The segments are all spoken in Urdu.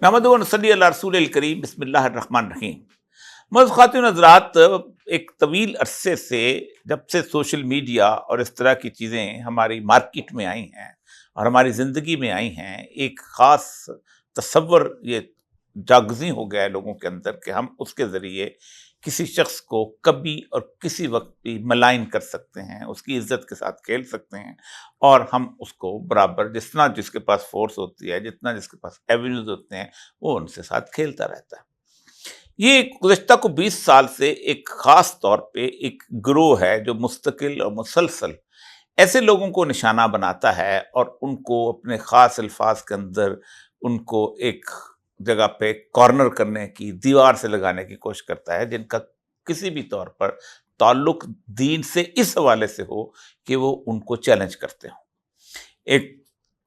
نحمدہ و نصلی علی رسول الکریم بسم اللہ الرحمن الرحیم۔ معزز خواتین حضرات، ایک طویل عرصے سے جب سے سوشل میڈیا اور اس طرح کی چیزیں ہماری مارکیٹ میں آئی ہیں اور ہماری زندگی میں آئی ہیں، ایک خاص تصور یہ جاگزیں ہو گیا ہے لوگوں کے اندر کہ ہم اس کے ذریعے کسی شخص کو کبھی اور کسی وقت بھی ملائن کر سکتے ہیں، اس کی عزت کے ساتھ کھیل سکتے ہیں، اور ہم اس کو برابر جتنا جس کے پاس فورس ہوتی ہے، جتنا جس کے پاس ایونیوز ہوتے ہیں، وہ ان سے ساتھ کھیلتا رہتا ہے۔ یہ گزشتہ کو 20 سال سے ایک خاص طور پہ ایک گروہ ہے جو مستقل اور مسلسل ایسے لوگوں کو نشانہ بناتا ہے اور ان کو اپنے خاص الفاظ کے اندر ان کو ایک جگہ پہ کارنر کرنے کی، دیوار سے لگانے کی کوشش کرتا ہے، جن کا کسی بھی طور پر تعلق دین سے اس حوالے سے ہو کہ وہ ان کو چیلنج کرتے ہوں۔ ایک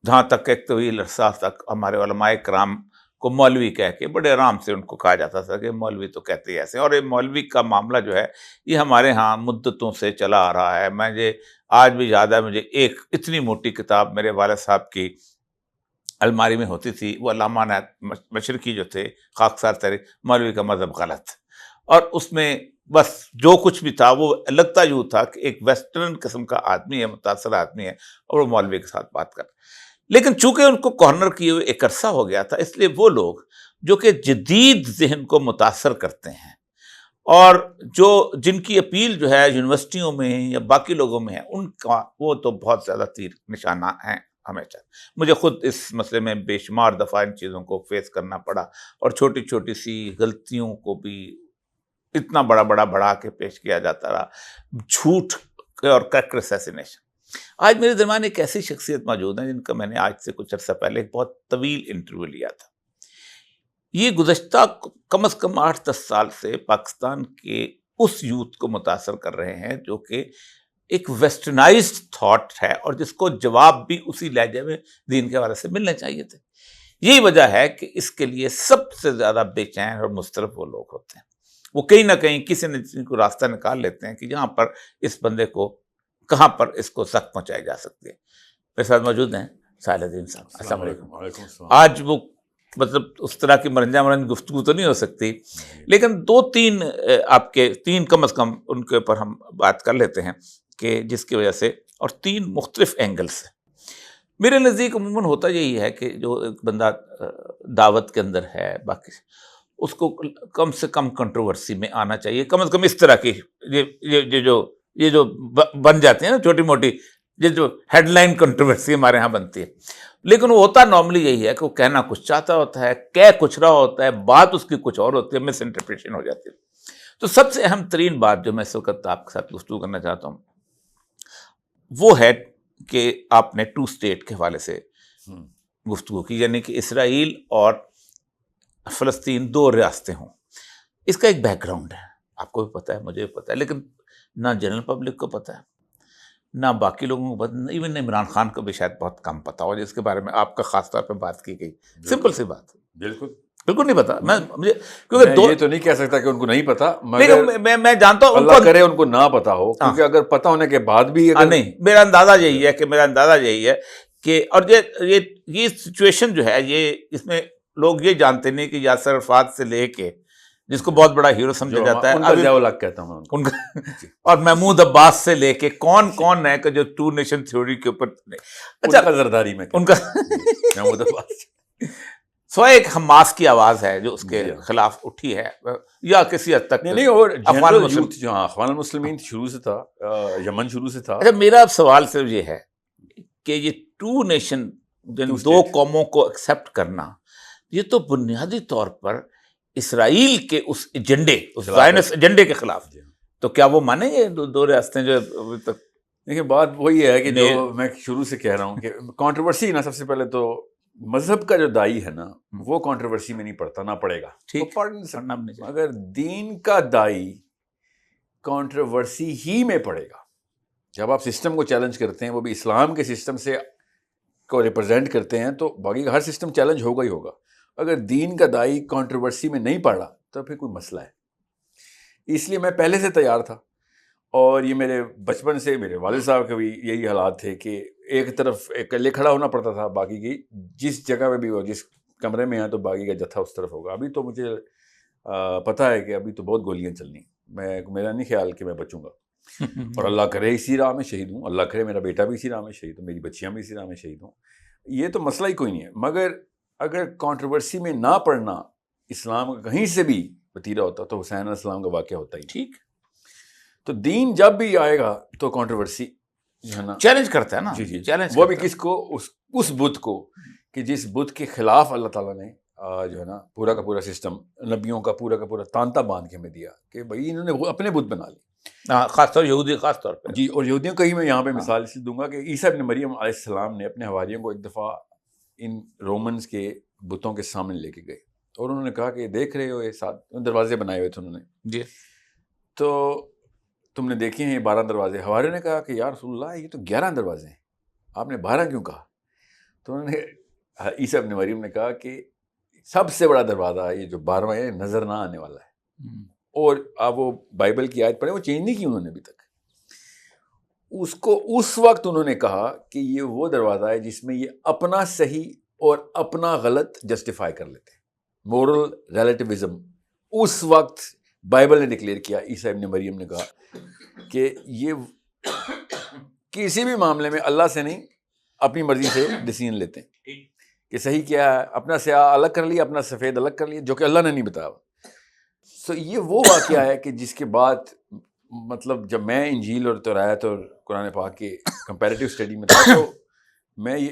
جہاں تک ایک طویل عرصہ تک ہمارے علماء کرام کو مولوی کہہ کے بڑے آرام سے ان کو کہا جاتا تھا کہ مولوی تو کہتے ہی ایسے، اور یہ مولوی کا معاملہ جو ہے یہ ہمارے ہاں مدتوں سے چلا آ رہا ہے۔ مجھے آج بھی یاد ہے، مجھے ایک اتنی موٹی کتاب میرے والد صاحب کی الماری میں ہوتی تھی، وہ علامہ عنایت مشرقی جو تھے، خاکسار تحریر مولوی کا مذہب غلط، اور اس میں بس جو کچھ بھی تھا وہ لگتا یوں تھا کہ ایک ویسٹرن قسم کا آدمی ہے، متاثر آدمی ہے، اور وہ مولوی کے ساتھ بات کر رہا ہے۔ لیکن چونکہ ان کو کارنر کیے ہوئے ایک عرصہ ہو گیا تھا، اس لیے وہ لوگ جو کہ جدید ذہن کو متاثر کرتے ہیں اور جن کی اپیل جو ہے یونیورسٹیوں میں یا باقی لوگوں میں ہے، ان کا وہ تو بہت زیادہ تیر نشانہ ہیں ہمیشہ۔ مجھے خود اس مسئلے میں بے شمار دفعہ ان چیزوں کو فیس کرنا پڑا، اور چھوٹی چھوٹی سی غلطیوں کو بھی اتنا بڑا بڑا کے پیش کیا جاتا رہا، جھوٹ اور کریکٹر اسیسینیشن۔ آج میرے درمیان ایک ایسی شخصیت موجود ہیں جن کا میں نے آج سے کچھ عرصہ پہلے ایک بہت طویل انٹرویو لیا تھا۔ یہ گزشتہ کم از کم 8-10 سال سے پاکستان کے اس یوتھ کو متاثر کر رہے ہیں جو کہ ایک ویسٹرنائزڈ تھاٹ ہے، اور جس کو جواب بھی اسی لہجے میں دین کے حوالے سے ملنے چاہیے تھے۔ یہی وجہ ہے کہ اس کے لیے سب سے زیادہ بے چین اور مضطرب وہ لوگ ہوتے ہیں۔ وہ کہیں نہ کہیں کسی نہ کسی کو راستہ نکال لیتے ہیں کہ یہاں پر اس بندے کو کہاں پر اس کو سخت پہنچائی جا سکتی ہے۔ میرے ساتھ موجود ہیں ساحل عظیم صاحب، السلام علیکم۔ وعلیکم السلام۔ آج وہ مطلب اس طرح کی مرنج گفتگو تو نہیں ہو سکتی، لیکن 2-3 آپ کے 3 کم از کم ان کے اوپر ہم بات کر لیتے ہیں کہ جس کی وجہ سے، اور 3 مختلف اینگل سے میرے نزدیک عموماً ہوتا یہی ہے کہ جو ایک بندہ دعوت کے اندر ہے، باقی اس کو کم سے کم کنٹروورسی میں آنا چاہیے، کم از کم اس طرح کی یہ جو بن جاتی ہیں نا چھوٹی موٹی، یہ جو ہیڈ لائن کنٹروورسی ہمارے ہاں بنتی ہے، لیکن وہ ہوتا نارملی یہی ہے کہ وہ کہنا کچھ چاہتا ہوتا ہے، کہہ کچھ رہا ہوتا ہے، بات اس کی کچھ اور ہوتی ہے، مس انٹرپریشن ہو جاتی ہے۔ تو سب سے اہم ترین بات جو میں اس وقت آپ کے ساتھ گفتگو کرنا چاہتا ہوں وہ ہے کہ آپ نے 2 اسٹیٹ کے حوالے سے گفتگو کی، یعنی کہ اسرائیل اور فلسطین 2 ریاستیں ہوں۔ اس کا ایک بیک گراؤنڈ ہے، آپ کو بھی پتہ ہے، مجھے بھی پتہ ہے، لیکن نہ جنرل پبلک کو پتہ ہے، نہ باقی لوگوں کو پتہ، ایون عمران خان کو بھی شاید بہت کم پتہ ہو، جس کے بارے میں آپ کا خاص طور پہ بات کی گئی۔ سمپل سی بات، بالکل بالکل نہیں پتا۔ مجھے کیونکہ یہ تو نہیں کہہ سکتا کہ ان کو نہیں پتا، لیکن میں جانتا ہوں اللہ کرے ان کو نہ پتا ہو، کیونکہ اگر پتا ہونے کے بعد بھی نہیں، میرا اندازہ یہی ہے کہ اور یہ سچویشن جو ہے، یہ اس میں لوگ یہ جانتے نہیں کہ یاسر عرفات سے لے کے جس کو بہت بڑا ہیرو سمجھا جاتا ہے، کہتا ہوں ان کا اور محمود عباس سے لے کے کون ہے کہ جو 2 نیشن تھیوری کے اوپر، اچھا زرداری میں ان کا محمود عباس سوائے ایک حماس کی آواز ہے جو اس کے خلاف اٹھی ہے، یا کسی حد تک نہیں، اور افغان اخوان المسلمین شروع سے تھا، یمن شروع سے تھا۔ اچھا، میرا سوال صرف یہ ہے کہ یہ 2 نیشن، جن 2 قوموں کو ایکسیپٹ کرنا، یہ تو بنیادی طور پر اسرائیل کے اس ایجنڈے، اس زائنسٹ ایجنڈے کے خلاف، تو کیا وہ مانیں گے 2 ریاستیں جو ابھی تک؟ دیکھیں، بات وہی ہے کہ جو میں شروع سے کہہ رہا ہوں کہ کنٹروورسی نا، سب سے پہلے تو مذہب کا جو دائی ہے نا، وہ کنٹروورسی میں نہیں پڑتا، نہ پڑے گا، ٹھیک، مگر دین کا دائی کنٹروورسی ہی میں پڑے گا۔ جب آپ سسٹم کو چیلنج کرتے ہیں، وہ بھی اسلام کے سسٹم سے کو ریپرزینٹ کرتے ہیں، تو باقی کا ہر سسٹم چیلنج ہوگا ہی ہوگا۔ اگر دین کا دائی کنٹروورسی میں نہیں پڑا تو پھر کوئی مسئلہ ہے۔ اس لیے میں پہلے سے تیار تھا، اور یہ میرے بچپن سے میرے والد صاحب کے بھی یہی حالات تھے کہ ایک طرف اکیلے کھڑا ہونا پڑتا تھا، باقی کی جس جگہ پہ بھی ہو، جس کمرے میں ہیں تو باغی کا جتھا اس طرف ہوگا. ابھی تو مجھے پتہ ہے کہ ابھی تو بہت گولیاں چلنی. میرا نہیں خیال کہ میں بچوں گا, اور اللہ کرے اسی راہ میں شہید ہوں, اللہ کرے میرا بیٹا بھی اسی راہ میں شہید ہو, میری بچیاں بھی اسی راہ میں شہید ہوں. یہ تو مسئلہ ہی کوئی نہیں ہے. مگر اگر کنٹروورسی میں نہ پڑھنا اسلام کا کہیں سے بھی وتیرہ ہوتا تو حسین علیہ السلام کا واقعہ ہوتا ہی. ٹھیک, تو دین جب بھی آئے گا تو کنٹروورسی جو ہے نا چیلنج کرتا ہے نا. جی چیلنج وہ بھی کس کو, اس بت کو, کہ جس بت کے خلاف اللہ تعالیٰ نے جو ہے نا پورا کا پورا سسٹم نبیوں کا پورا تانتا باندھ کے ہمیں دیا کہ بھائی انہوں نے اپنے بت بنا لی. خاص طور یہودی خاص طور پہ. جی, اور یہودیوں کا ہی میں یہاں پہ مثال اس لیے دوں گا کہ عیسیٰ ابن مریم علیہ السلام نے اپنے حواریوں کو ایک دفعہ ان رومنز کے بتوں کے سامنے لے کے گئے, اور انہوں نے کہا کہ دیکھ رہے ہو یہ 7 دروازے بنائے ہوئے تھے انہوں نے, جی, تو تم نے دیکھے ہیں یہ 12 دروازے. حواریوں نے کہا کہ یا رسول اللہ یہ تو 11 دروازے ہیں, آپ نے 12 کیوں کہا؟ تو انہوں نے عیسیٰ ابن مریم نے کہا کہ سب سے بڑا دروازہ یہ جو 12واں ہے نظر نہ آنے والا ہے. اور آپ وہ بائبل کی آیت پڑھیں, وہ چینج نہیں کی انہوں نے ابھی تک. اس کو اس وقت انہوں نے کہا کہ یہ وہ دروازہ ہے جس میں یہ اپنا صحیح اور اپنا غلط جسٹیفائی کر لیتے ہیں, مورل ریلیٹیوزم. اس وقت بائبل نے ڈکلیئر کیا, عیسیٰ ابن مریم نے کہا کہ یہ کسی بھی معاملے میں اللہ سے نہیں اپنی مرضی سے ڈیسیژن لیتے ہیں کہ صحیح کیا ہے, اپنا سیاہ الگ کر لیا, اپنا سفید الگ کر لیا, جو کہ اللہ نے نہیں بتایا. سو یہ وہ واقعہ ہے کہ جس کے بعد مطلب جب میں انجیل اور تورات اور قرآن پاک کے کمپیریٹیو اسٹڈی میں تھا, تو میں یہ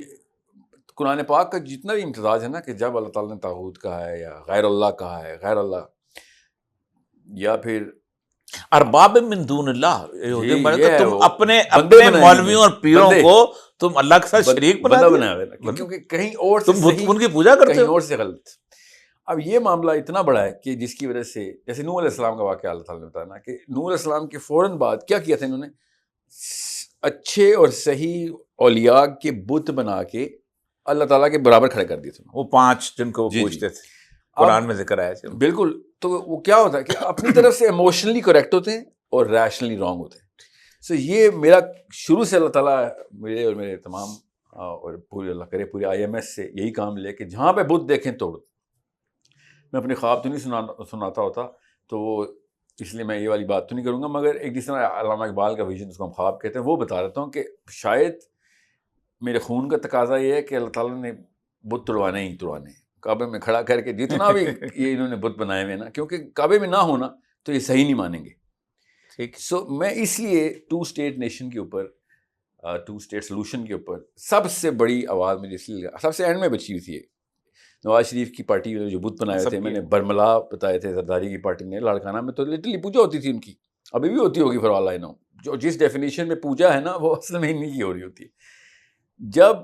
قرآن پاک کا جتنا بھی امتزاج ہے نا کہ جب اللہ تعالیٰ نے طاغوت کہا ہے یا غیر اللہ کہا ہے, غیر اللہ یا پھر ارباب من دون اللہ, یہ تم اپنے بندے مولویوں اور پیروں کو تم اللہ کے ساتھ شریک بنا دیا, کیونکہ کہیں اور سے تم ان کی پوجا کرتے کہیں ہو, اور سے غلط. اب یہ معاملہ اتنا بڑا ہے کہ جس کی وجہ سے جیسے نوح علیہ السلام کا واقعہ اللہ تعالیٰ نے بتایا نا کہ نوح علیہ السلام کے فوراً بعد کیا کیا تھا انہوں نے, اچھے اور صحیح اولیاء کے بت بنا کے اللہ تعالیٰ کے برابر کھڑے کر دیے تھے. وہ 5 جن کو وہ پوچھتے تھے, قرآن میں ذکر آیا ہے. بالکل. تو وہ کیا ہوتا ہے کہ اپنی طرف سے ایموشنلی کریکٹ ہوتے ہیں اور ریشنلی رانگ ہوتے ہیں. سو یہ میرا شروع سے اللہ تعالیٰ میرے اور میرے تمام اور پورے اللہ کرے پورے IMS سے یہی کام لے کہ جہاں پہ بت دیکھیں توڑ. میں اپنے خواب تو نہیں سناتا ہوتا, تو وہ اس لیے میں یہ والی بات تو نہیں کروں گا, مگر ایک جس طرح علامہ اقبال کا ویژن جس کو ہم خواب کہتے ہیں وہ بتا دیتا ہوں کہ شاید میرے خون کا تقاضا یہ ہے کہ اللہ تعالیٰ نے بت توڑوانے ہی توڑوانے, کعبے میں کھڑا کر کے جتنا بھی یہ انہوں نے بت بنائے ہوئے نا, کیونکہ کعبے میں نہ ہونا تو یہ صحیح نہیں مانیں گے. ٹھیک. سو میں اس لیے 2 اسٹیٹ نیشن کے اوپر 2 اسٹیٹ سولوشن کے اوپر سب سے بڑی آواز مجھے اس لیے سب سے اینڈ میں بچی ہوئی تھی. نواز شریف کی پارٹی میں جو بت بنائے تھے, میں نے برملا بتائے تھے, زرداری کی پارٹی نے لاڑکانہ میں تو لٹرلی پوجا ہوتی تھی ان کی, ابھی بھی ہوتی ہوگی فار آل آئی نو. جو جس ڈیفینیشن میں پوجا ہے نا وہ اصل میں نہیں کی ہو رہی ہوتی ہے. جب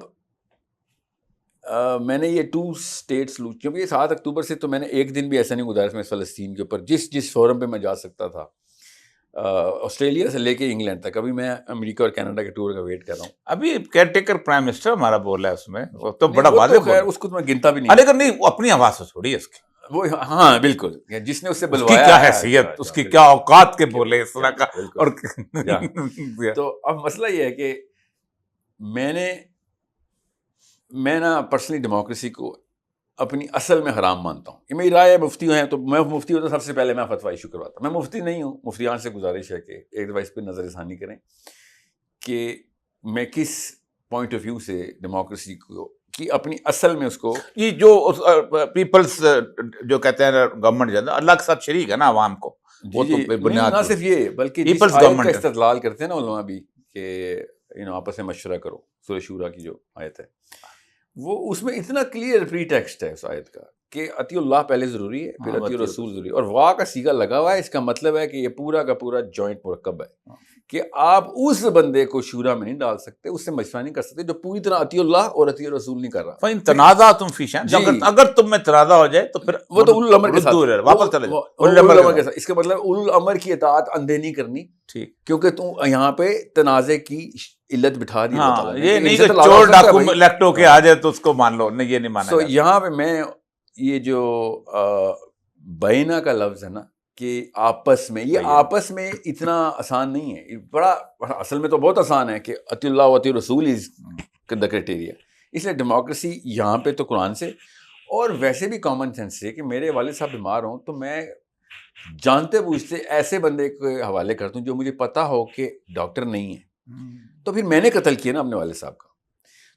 میں نے یہ 2 اسٹیٹ سولوشن, کیونکہ یہ 7 اکتوبر سے تو میں نے ایک دن بھی ایسا نہیں گزارا میں فلسطین کے اوپر, جس فورم پہ میں جا سکتا تھا, آسٹریلیا سے لے کے انگلینڈ تک. ابھی میں امریکہ اور کینیڈا کے ٹور کا ویٹ کر رہا ہوں. ابھی کیئر ٹیکر پرائم منسٹر ہمارا بول رہا ہے اس میں, وہ تو بڑا واضح بول رہا ہے, اس کو تو میں گنتا بھی نہیں, لیکن نہیں وہ اپنی آواز سے چھوڑی ہے اس کی, وہ ہاں بالکل, جس نے اس سے بلوایا, اس کی کیا حیثیت, اس کی کیا اوقات کے بولے اس طرح کا. اور تو اب مسئلہ یہ ہے کہ میں نا پرسنلی ڈیموکریسی کو اپنی اصل میں حرام مانتا ہوں. یہ میری رائے ہے. مفتی ہیں تو میں مفتی ہوتا سب سے پہلے میں فتویٰ ایشو کرواتا. میں مفتی نہیں ہوں. مفتیان سے گزارش ہے کہ ایک دفعہ اس پہ نظر ثانی کریں کہ میں کس پوائنٹ آف ویو سے ڈیموکریسی کو کی اپنی اصل میں اس کو, یہ جو پیپلز جو کہتے ہیں گورنمنٹ جو ہے اللہ کے ساتھ شریک ہے نا عوام کو, وہ تو بنیاد نہ صرف یہ بلکہ جس آیت کا استدلال کرتے ہیں نا علماء بھی کہ آپس میں مشورہ کرو, سورہ شورا کی جو آیت ہے وہ اس میں اتنا کلیئر پری ٹیکسٹ ہے اس آیت کا کہ اطیع اللہ پہلے ضروری ہے, پھر اطیع رسول ضروری ہے, اور واہ کا سیگا لگا ہوا ہے. اس کا مطلب ہے کہ یہ پورا کا پورا جوائنٹ مرکب ہے کہ آپ اس بندے کو شورا میں نہیں ڈال سکتے, اس سے مشورہ نہیں کر سکتے جو پوری طرح اطیع اللہ اور اطیع رسول نہیں کر رہا. فَإِن تَنَازَعْتُمْ فِي شَيْءٍ, اگر تم میں تنازع ہو جائے تو پھر وہ تو اولو الامر کے ساتھ واپس چلے جاؤ, اولو الامر کے ساتھ. اس کا مطلب اولو الامر کی اطاعت اندھے نہیں کرنی, ٹھیک, کیونکہ تم یہاں پہ تنازع کی علت بٹھا دی. یہ نہیں کہ چور ڈاکو الیکٹ ہو کے آ جائے تو اس کو مان لو, نہیں یہ نہیں مانا. تو یہاں پہ میں یہ جو بینہ کا لفظ ہے نا کہ آپس میں, یہ آپس میں اتنا آسان نہیں ہے. بڑا اصل میں تو بہت آسان ہے کہ اطیع اللہ و اطیع رسول از دا کرائٹیریا. اس لیے ڈیموکریسی یہاں پہ تو قرآن سے, اور ویسے بھی کامن سینس ہے کہ میرے والد صاحب بیمار ہوں تو میں جانتے بوجھتے ایسے بندے کے حوالے کرتا ہوں جو مجھے پتا ہو کہ ڈاکٹر نہیں ہے، تو پھر میں نے قتل کیا نا اپنے والد صاحب کا.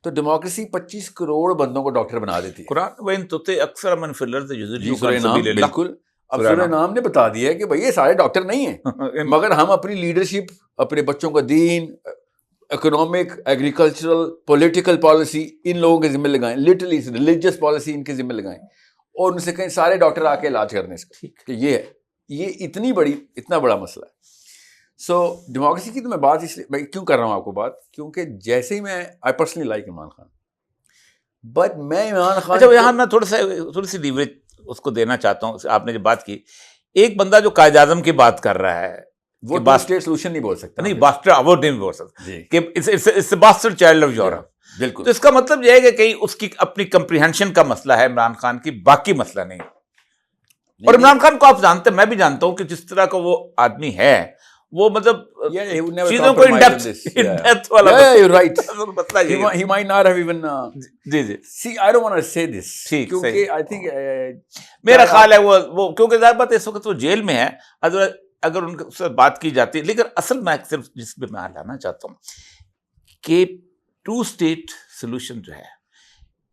تو ڈیموکریسی 25 کروڑ بندوں کو ڈاکٹر بنا دیتی ہے. قرآن وَإِن تُطِعْ أَكْثَرَ مَن فِي الْأَرْضِ جی يُضِلُّوكَ سورہ عَن نام، سَبِيلِ اللَّهِ. بالکل. اب سورہ نام نے بتا دیا ہے کہ بھئی یہ سارے ڈاکٹر نہیں ہیں، مگر ہم اپنی لیڈرشپ، اپنے بچوں کا دین، اکنامک، ایگریکلچرل، پولیٹیکل پالیسی ان لوگوں کے ذمہ لگائیں، لٹرلی ریلیجیس پالیسی ان کے ذمہ لگائیں، اور ان سے کہیں سارے ڈاکٹر آ کے علاج کرنے اس کا. کہ یہ ہے، یہ اتنا بڑا مسئلہ ہے. سو ڈیموکریسی کی تو میں بات اس لیے میں کیوں کر رہا ہوں آپ کو بات، کیونکہ جیسے ہی میں I personally like Imran Khan, but میں عمران خان اچھا یہاں میں تھوڑی سی لیوریج اس کو دینا چاہتا ہوں. آپ نے جو بات کی، ایک بندہ جو قائد اعظم کی بات کر رہا ہے وہ اسٹیٹ سولوشن نہیں بول سکتا، نہیں باسٹر وہ نہیں بول سکتا جی کہ اٹس باسٹر چائلڈ آف یورپ. بالکل. تو اس کا مطلب یہ ہے کہ کہیں اس کی اپنی کمپریہنشن کا مسئلہ ہے عمران خان کی، باقی مسئلہ نہیں. اور عمران خان کو آپ جانتے ہیں، میں بھی جانتا ہوں کہ جس طرح کا وہ آدمی ہے، وہ مطلب چیزوں کو in-depth والا مسئلہ یہ ہے. He might not have even G G see I don't want to say this ٹھیک، کیونکہ I think میرا خیال ہے وہ کیونکہ ظاہر بات ہے اس وقت وہ جیل میں ہے، اگر ان سے بات کی جاتی ہے. لیکن اصل میں صرف جس پہ میں لانا چاہتا ہوں کہ 2 اسٹیٹ سولوشن جو ہے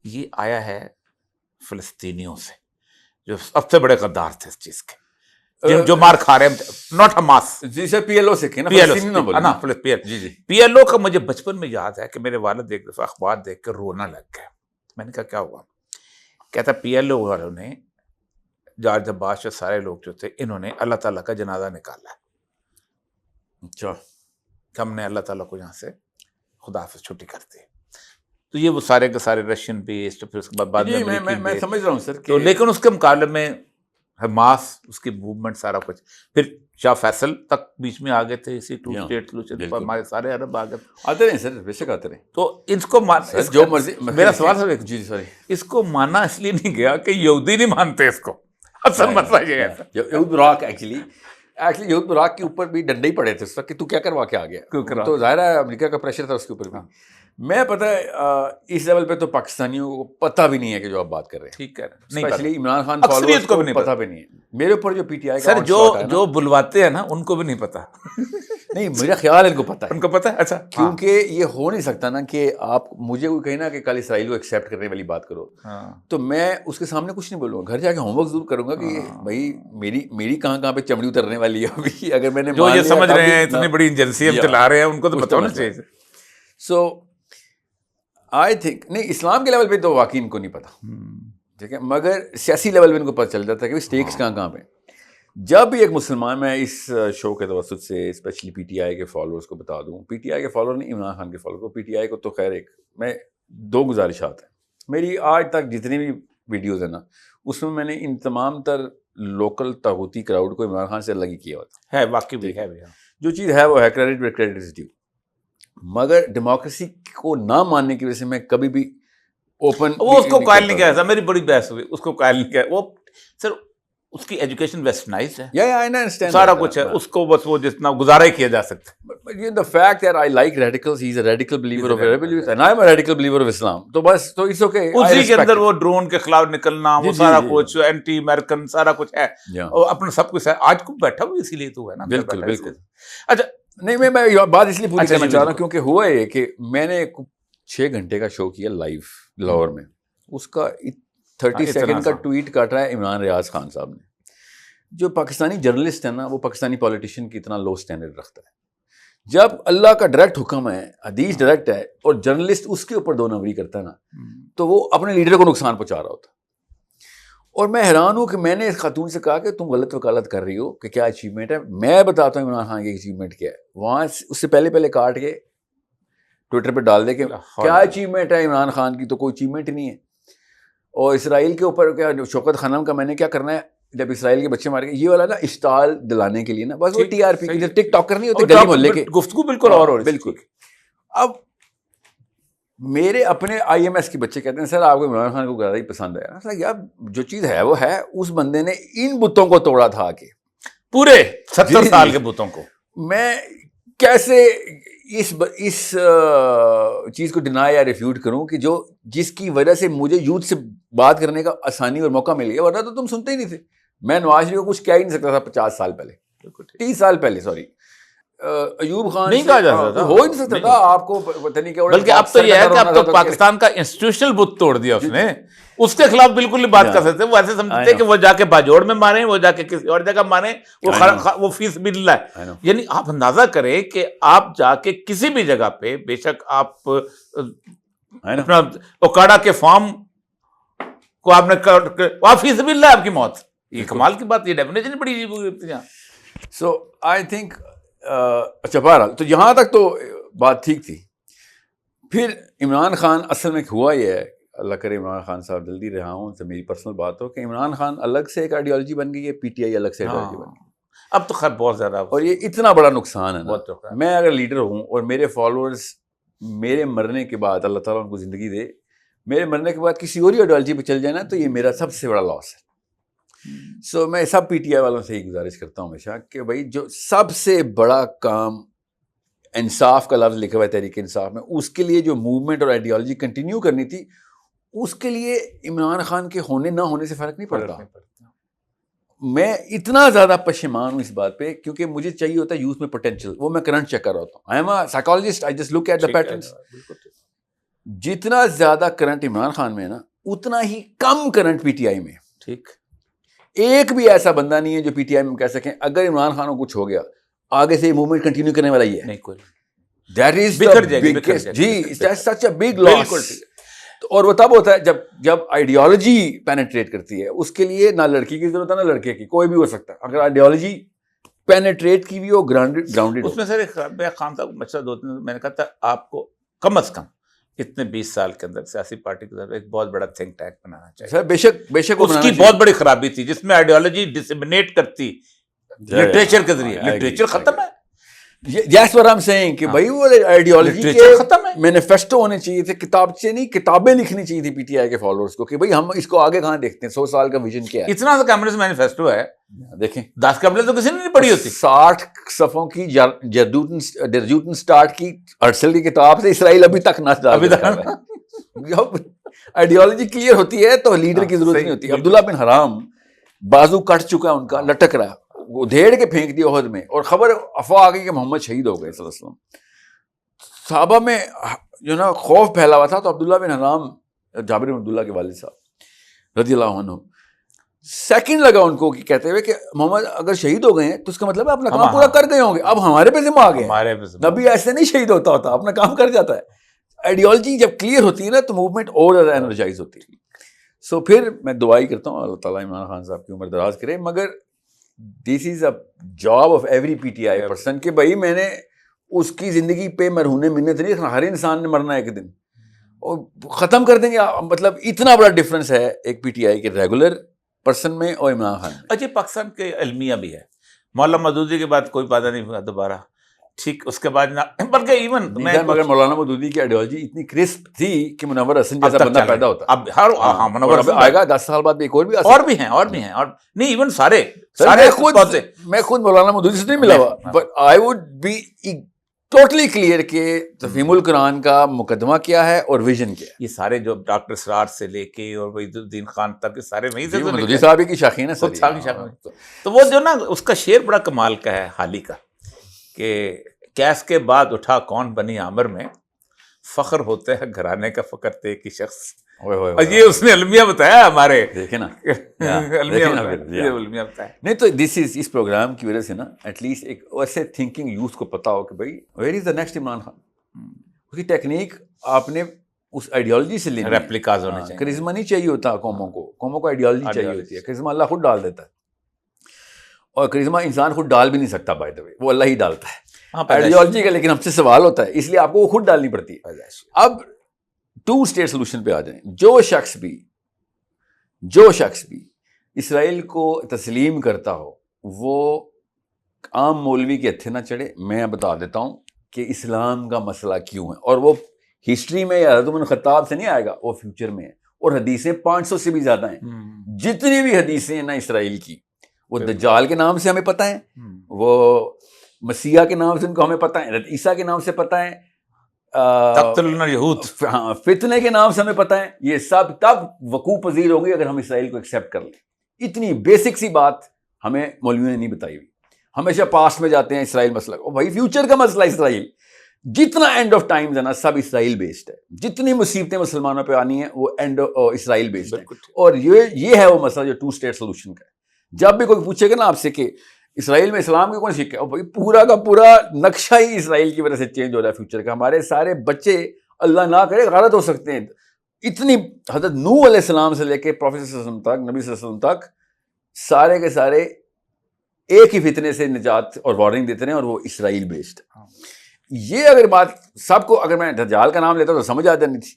یہ آیا ہے فلسطینیوں سے، جو سب سے بڑے غدار تھے اس چیز کے، جو مار کھا رہے ہیں، ناٹ حماس. جی سر پی ایل او سے کہنا، فلسطینی نہ بولیں. جی جی پی ایل او کا مجھے بچپن میں یاد ہے کہ میرے والد ایک دفعہ اخبار دیکھ کر رونا لگ گئے. میں نے کہا کیا ہوا؟ کہتا پی ایل او والوں نے، جارج عباس اور سارے لوگ جو تھے، انہوں نے اللہ تعالیٰ کا جنازہ نکالا. اچھا ہم نے اللہ تعالیٰ کو یہاں سے خدا حافظ چھٹی کر دی. تو یہ وہ سارے کے سارے رشین بیسڈ، پھر اس کے بعد میں سمجھ رہا ہوں سر. تو لیکن اس کے مقابلے میں حماس، اس کی موومنٹ، سارا کچھ، پھر شاہ فیصل تک بیچ میں آ گئے تھے اسی 2 اسٹیٹ سولوشن پر، ہمارے سارے عرب آ گئے. آتے رہے سر، بے شک آتے رہے. تو اس کو جو مرضی. میرا سوال سر جی سوری، اس کو مانا اس لیے نہیں گیا کہ یہودی نہیں مانتے اس کو. اصل مسئلہ یہ ہے یہود براق ایکچولی یہود براق کے اوپر بھی ڈنڈے ہی پڑے تھے اس وقت کہ تو کیا کروا کے آ گیا. تو ظاہر ہے امریکہ کا پریشر تھا اس کے اوپر بھی. میں پتہ ہے اس لیول پہ تو پاکستانیوں کو پتہ بھی نہیں ہے کہ جو آپ بات کر رہے ہیں. ٹھیک ہے، اسپیشلی عمران خان فالوورز کو بھی پتہ بھی نہیں ہے. میرے اوپر جو پی ٹی آئی کا سر جو بلواتے ہیں نا ان کو بھی نہیں پتا. نہیں میرا خیال ہے ان کو پتہ ہے. ان کو پتہ ہے. اچھا کیونکہ یہ ہو نہیں سکتا نا کہ آپ مجھے کوئی کہے نا کہ کل اسرائیل کو ایکسیپٹ کرنے والی بات کرو، تو میں اس کے سامنے کچھ نہیں بولوں گا. گھر جا کے ہوم ورک ضرور کروں گا کہ بھائی میری کہاں پہ چمڑی اترنے والی ہے ابھی. اگر میں نے جو یہ سمجھ رہے ہیں اتنی بڑی ایجنسی ہم چلا رہے ہیں، ان کو تو پتہ ہونا چاہیے. سو آئی تھنک نہیں، اسلام کے لیول پہ تو واقعی ان کو نہیں پتا، ٹھیک ہے، مگر سیاسی لیول پہ ان کو پتہ چل جاتا ہے کہ اسٹیکس کہاں پہ. جب بھی ایک مسلمان، میں اس شو کے توسط سے اسپیشلی پی ٹی آئی کے فالوورز کو بتا دوں، پی ٹی آئی کے فالوور نہیں، عمران خان کے فالوور کو، پی ٹی آئی کو تو خیر، ایک میں 2 گزارشات ہیں میری آج تک جتنی بھی ویڈیوز ہیں نا، اس میں نے ان تمام تر لوکل طاغوتی کراؤڈ کو عمران خان سے الگ ہی کیا ہوتا ہے. واقعی بھی ہے. جو چیز ہے وہ ہے، credit where credit is due. مگر ڈیموکریسی کو نہ ماننے کی وجہ سے میں کبھی بھی اوپن وہ اس کو قائل نہیں کیا. میری بڑی بحث ہوئی، اس کو قائل نہیں کیا. وہ سر اس کی ایجوکیشن ویسٹرنائزڈ ہے، سارا کچھ ہے، اس کو بس وہ جتنا گزارا ہی کیا جا سکتا ہے. the fact that I like radicals, he's a radical believer of revolution and I'm a radical believer of Islam. تو بس تو it's okay. اسی کے اندر وہ ڈرون کے خلاف نکلنا، وہ سارا کچھ اینٹی امریکن سارا کچھ ہے، اور اپنا سب کچھ ہے. آج کو بیٹھا ہوا اسی لیے تو ہے نا. بالکل بالکل. اچھا نہیں میں بات اس لیے پوری کرنا چاہ رہا ہوں کیونکہ ہوا یہ کہ میں نے 6 گھنٹے کا شو کیا لائیو لاہور میں. اس کا 30 سیکنڈ کا ٹویٹ کاٹ رہا ہے عمران ریاض خان صاحب نے. جو پاکستانی جرنلسٹ ہے نا، وہ پاکستانی پولیٹیشین کی اتنا لو سٹینڈرڈ رکھتا ہے. جب اللہ کا ڈائریکٹ حکم ہے، حدیث ڈائریکٹ ہے، اور جرنلسٹ اس کے اوپر 2 نمبری کرتا ہے نا، تو وہ اپنے لیڈر کو نقصان پہنچا رہا ہوتا. اور میں حیران ہوں کہ میں نے اس خاتون سے کہا کہ تم غلط وکالت کر رہی ہو کہ کیا اچیومنٹ ہے. میں بتاتا ہوں عمران خان کی اچیومنٹ کیا ہے. وہاں اس سے پہلے کاٹ کے ٹویٹر پہ ڈال دے کہ کیا اچیومنٹ ہے عمران خان کی، تو کوئی اچیومنٹ نہیں ہے. اور اسرائیل کے اوپر کیا، شوکت خانم کا میں نے کیا کرنا ہے جب اسرائیل کے بچے مارے گئے، یہ والا نا اشتعال دلانے کے لیے نا، بس وہ ٹی آر پی کے ٹک ٹاکر نہیں ہوتے گلی محلے کے، گفتگو بالکل اور بالکل. اب میرے اپنے آئی ایم ایس کے بچے کہتے ہیں سر آپ کو عمران خان کو زیادہ ہی پسند ہے. یار جو چیز ہے وہ ہے. اس بندے نے ان بتوں کو توڑا تھا کہ پورے 70 سال کے بتوں کو. میں کیسے اس چیز کو ڈینائی یا ریفیوٹ کروں کہ جس کی وجہ سے مجھے یوتھ سے بات کرنے کا آسانی اور موقع مل گیا, ورنہ تو تم سنتے ہی نہیں تھے. میں نواز شریف کو کچھ کہہ ہی نہیں سکتا تھا 50 سال پہلے, 30 سال پہلے, سوری, ایوب خان نہیں کہا جاتا تھا, ہو ہی نہیں سکتا تھا. آپ کو پتہ نہیں کیا, بلکہ اب تو یہ ہے کہ اب تو پاکستان کا انسٹیٹیوشنل بت توڑ دیا اس نے, اس کے خلاف بالکل نہیں بات کر سکتے. وہ ایسے سمجھتے کہ وہ جا کے باجوڑ میں ماریں, وہ جا کے کسی اور جگہ ماریں, وہ فی سبیل اللہ ہے. یعنی آپ اندازہ کریں کہ آپ جا کے کسی بھی جگہ پہ, بے شک آپ اپنا اوکاڑا کے فارم کو آپ نے فی سبیل اللہ آپ کی موت, یہ کمال کی بات, یہ ڈیفینیشن بڑی عجیب. سو آئی تھنک اچھا بہرحال تو یہاں تک تو بات ٹھیک تھی. پھر عمران خان, اصل میں ہوا یہ ہے, اللہ کرے عمران خان صاحب جلدی رہا ہوں سے میری پرسنل بات ہو, کہ عمران خان الگ سے ایک آئیڈیالوجی بن گئی ہے, پی ٹی آئی الگ سے آئیڈیالوجی بن گئی. اب تو خیر بہت زیادہ, اور یہ اتنا بڑا نقصان ہے نا. میں اگر لیڈر ہوں اور میرے فالوورز میرے مرنے کے بعد, اللہ تعالیٰ ان کو زندگی دے, میرے مرنے کے بعد کسی اور آئیڈیالوجی پہ چل جائے نا, تو یہ میرا سب سے بڑا لاس ہے. سو میں سب پی ٹی آئی والوں سے ہی گزارش کرتا ہوں ہمیشہ کہ بھائی جو سب سے بڑا کام انصاف کا لفظ لکھا ہوا ہے تحریک انصاف میں, اس کے لیے جو موومنٹ اور آئیڈیالوجی کنٹینیو کرنی تھی, اس کے لیے عمران خان کے ہونے نہ ہونے سے فرق نہیں پڑتا. میں اتنا زیادہ پشیمان ہوں اس بات پہ, کیونکہ مجھے چاہیے ہوتا ہے یوتھ میں پوٹینشیل. وہ میں کرنٹ چیک کر رہا ہوتا ہوں. I am a psychologist, I just look at the patterns. جتنا زیادہ کرنٹ عمران خان میں ہے نا, اتنا ہی کم کرنٹ پی ٹی آئی میں. ٹھیک, ایک بھی ایسا بندہ نہیں ہے جو پی ٹی آئی میں کہہ سکیں اگر عمران خان کو کچھ ہو گیا آگے سے یہ موومنٹ کنٹینیو کرنے والا ہی ہے. نہیں کوئی, that is G such a big loss. اور وہ تب ہوتا ہے جب آئیڈیالوجی پینیٹریٹ کرتی ہے. اس کے لیے نہ لڑکی کی ضرورت ہے نہ لڑکے کی, کوئی بھی ہو سکتا ہے. اگر آئیڈیالوجی پینیٹریٹ کی بھی ہو, گراؤنڈیڈ اس میں سر خان صاحب مشورہ دو تین میں نے کہا تھا آپ کو کم از کم اتنے 20 سال کے اندر سیاسی پارٹی کے اندر ایک بہت بڑا تھنک ٹینک بنانا چاہیے. سر بے شک اس کی بہت بڑی خرابی تھی جس میں آئیڈیالوجی ڈسمنیٹ کرتی لٹریچر کے ذریعے. لٹریچر ختم ہے. That's what I'm saying کہ بھائی وہ آئیڈیالوجی کے مینیفیسٹو ہونے چاہیے تھے, کتابچے نہیں, کتابیں لکھنی چاہیے تھی پی ٹی آئی کے فالوورز کو کہ بھائی ہم اس کو آگے کہاں دیکھتے ہیں, 100 سال کا ویژن کیا ہے. اتنا سا کمیونسٹ مینیفیسٹو ہے, دیکھیں 10 قبلیں تو کسی نے نہیں پڑھی ہوتی. 60 صفوں کی ڈرجوٹن سٹارٹ کی ارسل کی کتاب سے اسرائیل ابھی تک نہ ڈال رہا ہے. جب آئیڈیالوجی کلیئر ہوتی ہے تو لیڈر کی ضرورت نہیں ہوتی. عبداللہ بن حرام بازو کٹ چکا ان کا, لٹک رہا, وہ دھیڑ کے پھینک دیا عہد میں, اور خبر افواہ آ گئی کہ محمد شہید ہو گئے صلی اللہ علیہ وسلم. صحابہ میں جو نا خوف پھیلا ہوا تھا, تو عبداللہ بن حرام, جابر بن عبداللہ کے والد صاحب رضی اللہ عنہ, سیکنڈ لگا ان کو کہ کہتے ہوئے کہ محمد اگر شہید ہو گئے ہیں تو اس کا مطلب ہے اپنا کام پورا کر گئے ہوں گے, اب ہمارے پہ ذمہ آ گئے. نبی ایسے نہیں شہید ہوتا, اپنا کام کر جاتا ہے. آئیڈیالوجی جب کلیئر ہوتی ہے نا تو موومنٹ اور زیادہ انرجائز ہوتی ہے. سو پھر میں دعائی کرتا ہوں اللہ تعالیٰ عمران خان صاحب کی عمر دراز کرے, مگر this is a job of every P T I person کہ بھائی میں نے اس کی زندگی پہ مرہون منت نہیں رکھنا, ہر انسان نے مرنا ایک دن, اور ختم کر دیں گے. مطلب اتنا بڑا ڈفرینس ہے ایک پی ٹی آئی کے ریگولر پرسن میں اور عمران خان میں. اچھا پاکستان کے المیہ بھی ہے, مولانا مودودی کے بعد کوئی پیدا نہیں ہوا دوبارہ, ٹھیک, اس کے بعد بلکہ ایون مگر مولانا مودودی کی آئیڈیالوجی اتنی کرسپ تھی کہ منور حسن جیسا بندہ پیدا ہوتا. اب ہر منور حسن آئے گا 10 سال بعد بھی ایک اور بھی ہیں اور نہیں ایون سارے میں خود مولانا مودودی سے نہیں ملا ہوا, but I would be totally clear کہ تفہیم القرآن کا مقدمہ کیا ہے اور ویژن کیا ہے. یہ سارے جو ڈاکٹر سرار سے لے کے اور وحید الدین خان تک کے سارے وہیں سے مودودی صاحب کی شاخین ہے. تو وہ جو نا اس کا شعر بڑا کمال کا ہے حالی کا, کہ کیس کے بعد اٹھا کون بنی عامر میں, فخر ہوتا ہے گھرانے کا فخر تے کی شخص. اور یہ اس نے المیہ بتایا ہمارے, دیکھیں نا المیہ بتایا. نہیں تو دس از اس پروگرام کی وجہ سے نا ایٹ لیسٹ ایک ایسے تھنکنگ یوتھ کو پتا ہو کہ بھائی where is the next Imran Khan. اس کی ٹیکنیک آپ نے اس آئیڈیالوجی سے لینی, ریپلیکاز ہونے چاہیے. کرزما نہیں چاہیے ہوتا قوموں کو آئیڈیالوجی چاہیے ہوتی ہے. کرزما اللہ خود ڈال دیتا ہے, اور کرزما انسان خود ڈال بھی نہیں سکتا بائی دا وے, وہ اللہ ہی ڈالتا ہے آئیڈیالوجی کا. لیکن ہم سے سوال ہوتا ہے, اس لیے آپ کو وہ خود ڈالنی پڑتی ہے. اب 2 اسٹیٹ سولوشن پہ آ جائیں. جو شخص بھی اسرائیل کو تسلیم کرتا ہو وہ عام مولوی کے ہتھے نہ چڑھے. میں بتا دیتا ہوں کہ اسلام کا مسئلہ کیوں ہے, اور وہ ہسٹری میں یا حضرت عمر خطاب سے نہیں آئے گا, وہ فیوچر میں ہے. اور حدیثیں 500 سے بھی زیادہ ہیں. جتنی بھی حدیثیں ہیں نا اسرائیل کی, وہ دجال کے نام سے ہمیں پتہ ہیں, وہ مسیح کے نام سے ان کو ہمیں پتہ ہے, حضرت عیسیٰ کے نام سے پتہ ہے, تقتلون الیہود, ہاں فتنے کے نام سے ہمیں پتہ ہے. یہ سب تب وقوع پذیر ہوگی اگر ہم اسرائیل کو ایکسیپٹ کر لیں. اتنی بیسک سی بات ہمیں مولویوں نے نہیں بتائی ہوئی. ہمیشہ پاسٹ میں جاتے ہیں اسرائیل مسئلہ, بھائی فیوچر کا مسئلہ اسرائیل. جتنا اینڈ آف ٹائمز ہے نا سب اسرائیل بیسڈ ہے. جتنی مصیبتیں مسلمانوں پہ آنی ہیں وہ اینڈ اسرائیل بیسڈ ہے. اور یہ ہے وہ مسئلہ جو 2 اسٹیٹ سولوشن کا ہے. جب بھی کوئی پوچھے گا نا آپ سے کہ اسرائیل میں اسلام کی کون سیکھا ہے, بھائی پورا کا پورا نقشہ ہی اسرائیل کی وجہ سے چینج ہو رہا ہے فیوچر کا. ہمارے سارے بچے اللہ نہ کرے غلط ہو سکتے ہیں. اتنی حضرت نوح علیہ السلام سے لے کے پروفیٹ صلی اللہ علیہ وسلم تک, نبی صلی اللہ علیہ وسلم تک, سارے کے سارے ایک ہی فتنے سے نجات اور وارننگ دیتے ہیں, اور وہ اسرائیل بیسڈ. یہ اگر بات سب کو, اگر میں دجال کا نام لیتا تو سمجھ آ جانی تھی.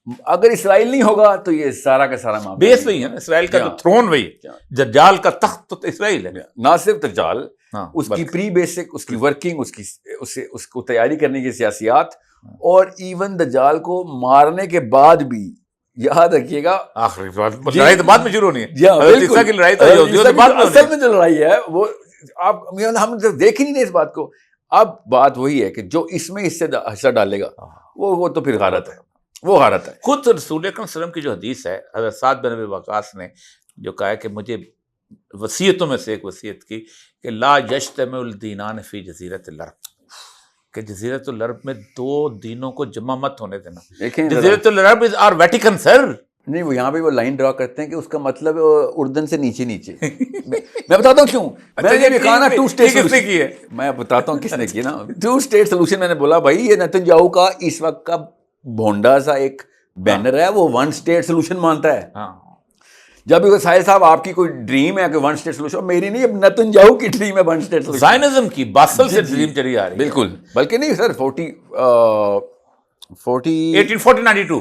اگر اسرائیل نہیں ہوگا تو یہ سارا کا سارا معاملہ بیس وہی ہے نا, اسرائیل کا تو تھرون وہی ہے, دجال کا تخت تو اسرائیل ہے. نہ صرف دجال, اس کی پری بیسک, اس کی ورکنگ, اس کو تیاری کرنے کی سیاسیات, اور ایون دجال کو مارنے کے بعد بھی یاد رکھیے گا آخری لڑائی تو بعد میں شروع ہونی ہے. بالکل کی لڑائی تو اصل میں جو لڑائی ہے وہ آپ ہم دیکھ ہی نہیں رہے اس بات کو. اب بات وہی ہے کہ جو اس میں حصہ ڈالے گا وہ تو پھر غارت ہے, وہ غارت ہے. خود رسول اکرم صلی اللہ علیہ وسلم کی جو حدیث ہے, حضرت سعد بن ابی وقاص نے جو کہا ہے کہ مجھے وصیتوں میں سے ایک وصیت کی کہ لا یجتمع الدینان فی جزیرۃ العرب, کہ جزیرۃ العرب میں 2 دینوں کو جمع مت ہونے دینا. جزیرۃ العرب از آر ویٹیکن سر. نہیں, وہ یہاں پہ وہ لائن ڈرا کرتے ہیں کہ اس کا مطلب اردن سے نیچے نیچے. میں بتاتا ہوں کیوں. میں نے کہا نا 2 اسٹیٹ سولوشن کی ہے, میں بتاتا ہوں کس نے کی نا 2 اسٹیٹ سولوشن. میں نے بولا بھائی یہ نتنیاہو کا اس وقت کا بھونڈا سا ایک بینر ہے, وہ 1 اسٹیٹ سولوشن مانتا ہے. جب بھی ساحل صاحب آپ کی کوئی ڈریم ہے کہ 1 اسٹیٹ سولوشن, میری نہیں, اب نتنیاہو کی ڈریم ہے 1 اسٹیٹ سولوشن. زائنزم کی باسل سے ڈریم چلی آ رہی ہے. بالکل, بلکہ نہیں سر 1892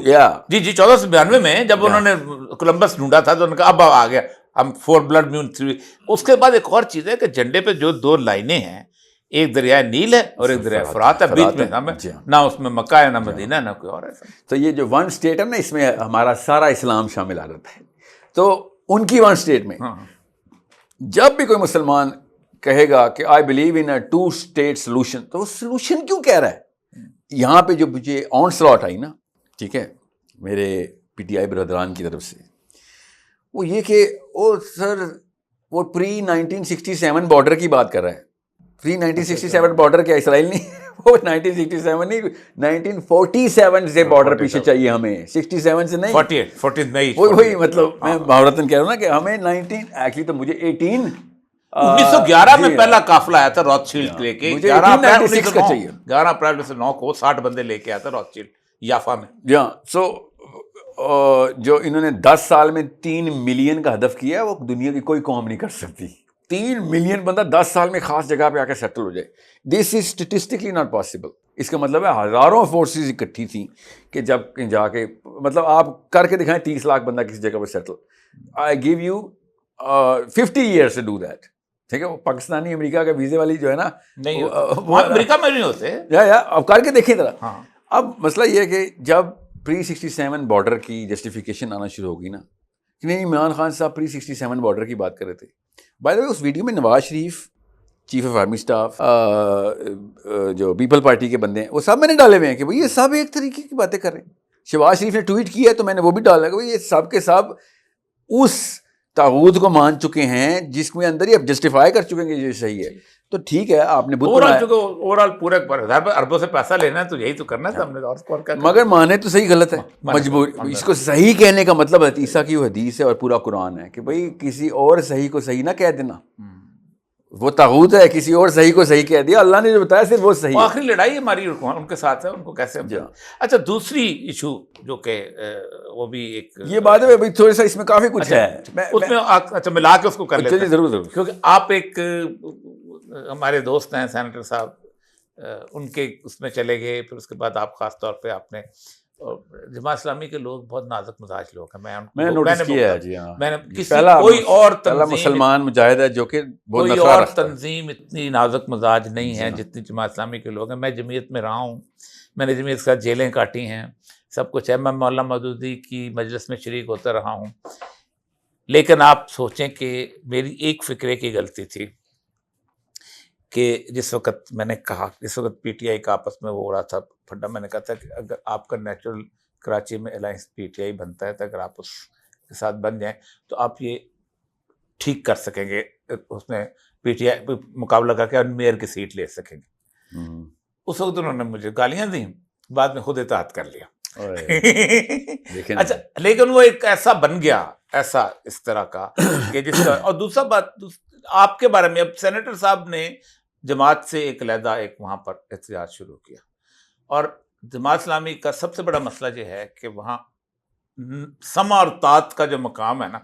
جی 1492 میں جب انہوں نے کولمبس ڈھونڈا تھا تو انہوں نے کہا اب آ گیا ہم 4 بلڈ میون 3. اس کے بعد ایک اور چیز ہے کہ جھنڈے پہ جو 2 لائنیں ہیں, ایک دریائے نیل ہے اور ایک دریائے فرات ہے, بیچ میں نہ اس میں مکہ ہے نہ مدینہ نہ کوئی اور ہے. تو یہ جو 1 اسٹیٹ ہے نا, اس میں ہمارا سارا اسلام شامل آ جاتا ہے. تو ان کی 1 اسٹیٹ میں جب بھی کوئی مسلمان کہے گا کہ I believe in 2 state solution, تو وہ سولوشن کیوں کہہ رہا ہے. یہاں پہ جو مجھے آن سلاٹ آئی نا, ٹھیک ہے, میرے پی ٹی آئی برادران کی طرف سے, وہ یہ کہ او سر وہ پری 1967 بارڈر کی بات کر رہا ہے. پری 1967 بارڈر کیا اسرائیل نہیں, وہ 1967 نہیں 1947 سے بارڈر پیچھے چاہیے ہمیں, 67 سے نہیں, 48 مئی. وہی مطلب میں بھاورتن کہہ رہا ہوں نا کہ ہمیں 19 ایکچولی تو مجھے 1911 میں پہلا قافلہ آیا تھا روتھ شیلڈ لے کے, 1896 کا چاہیے, 11 اپریل 1909 کو 60 بندے لے کے آیا تھا روتھ شیلڈ یافا میں. جہاں سو جو انہوں نے 10 سال میں 3 ملین کا ہدف کیا, وہ دنیا کی کوئی قوم نہیں کر سکتی. 3 ملین بندہ 10 سال میں خاص جگہ پہ آ کے سیٹل ہو جائے. دس از اسٹیٹسٹکلی ناٹ پاسبل. اس کا مطلب ہے ہزاروں فورسز اکٹھی تھیں کہ جب کہیں جا کے, مطلب آپ کر کے دکھائیں 30 لاکھ بندہ کسی جگہ پہ settle. I give you 50 years to do that. ٹھیک ہے, وہ پاکستانی امریکہ کے ویزے والی جو ہے نا, نہیں امریکہ میں نہیں ہوتے, اب کر کے دیکھیں ذرا. اب مسئلہ یہ ہے کہ جب پری 67 بارڈر کی جسٹیفیکیشن آنا شروع ہوگی نا, کہ نہیں عمران خان صاحب پری 67 بارڈر کی بات کر رہے تھے. By the way us video میں Nawaz Sharif, chief of army staff, جو پیپل پارٹی کے بندے ہیں, وہ سب میں نے ڈالے ہوئے ہیں کہ بھائی یہ سب ایک طریقے کی باتیں کر رہے ہیں. شہباز شریف نے ٹویٹ کیا ہے تو میں نے وہ بھی ڈالا کہ یہ سب کے سب اس طاغوت کو مان چکے ہیں جس میں اندر ہی اب جسٹیفائی کر چکے ہیں کہ یہ صحیح ہے. تو ٹھیک ہے, آپ نے اوورال پورے اربوں سے پیسہ لینا ہے تو یہی تو کرنا تھا ہم نے, مگر مانے تو صحیح غلط ہے مجبور. اس کو صحیح کہنے کا مطلب عیسیٰ کی وہ حدیث ہے اور پورا قرآن ہے کہ بھائی کسی اور صحیح کو صحیح نہ کہہ دینا. وہ طاغوت ہے, کسی اور صحیح کو صحیح کہہ دیا, اللہ نے جو بتایا صرف وہ صحیح. آخری لڑائی ہماری ان کے ساتھ ہے, ان کو کیسے. اچھا دوسری ایشو جو کہ وہ بھی ایک یہ بات ہے بھائی, تھوڑا سا اس میں کافی کچھ ہے, اس میں اچھا ملا کے اس کو کر لیتے ہیں. ضرور ضرور, کیونکہ آپ ایک ہمارے دوست ہیں سینیٹر صاحب, ان کے اس میں چلے گئے, پھر اس کے بعد آپ خاص طور پہ آپ نے جماعت اسلامی کے لوگ بہت نازک مزاج لوگ ہیں. میں نے نوٹس کیا ہے جی ہاں, میں نے کسی کوئی اور پہلا مسلمان مجاہد ہے جو کہ کوئی اور تنظیم اتنی نازک مزاج نہیں ہے جتنی جماعت اسلامی کے لوگ ہیں. میں جمعیت میں رہا ہوں, میں نے جمعیت کے ساتھ جیلیں کاٹی ہیں, سب کچھ ہے, میں مولانا مودودی کی مجلس میں شریک ہوتا رہا ہوں. لیکن آپ سوچیں کہ میری ایک فکرے کی غلطی تھی کہ جس وقت میں نے کہا، جس وقت پی ٹی آئی کا آپس میں وہ ہو رہا تھا پھڈا، میں نے کہا تھا کہ اگر آپ کا نیچرل کراچی میں الائنس پی ٹی آئی بنتا ہے تو اگر آپ اس کے ساتھ بن جائیں تو آپ یہ ٹھیک کر سکیں گے، اس میں پی ٹی آئی مقابلہ کر کے میئر کی سیٹ لے سکیں گے۔ اس وقت انہوں نے مجھے گالیاں دیں، بعد میں خود اطاعت کر لیا۔ اچھا، لیکن وہ ایک ایسا بن گیا، ایسا اس طرح کا کہ جس کا، اور دوسرا بات آپ کے بارے میں، اب سینیٹر صاحب نے جماعت سے ایک علیحدہ ایک وہاں پر احتجاج شروع کیا، اور جماعت اسلامی کا سب سے بڑا مسئلہ یہ ہے کہ وہاں سمع اور طاعت کا جو مقام ہے نا،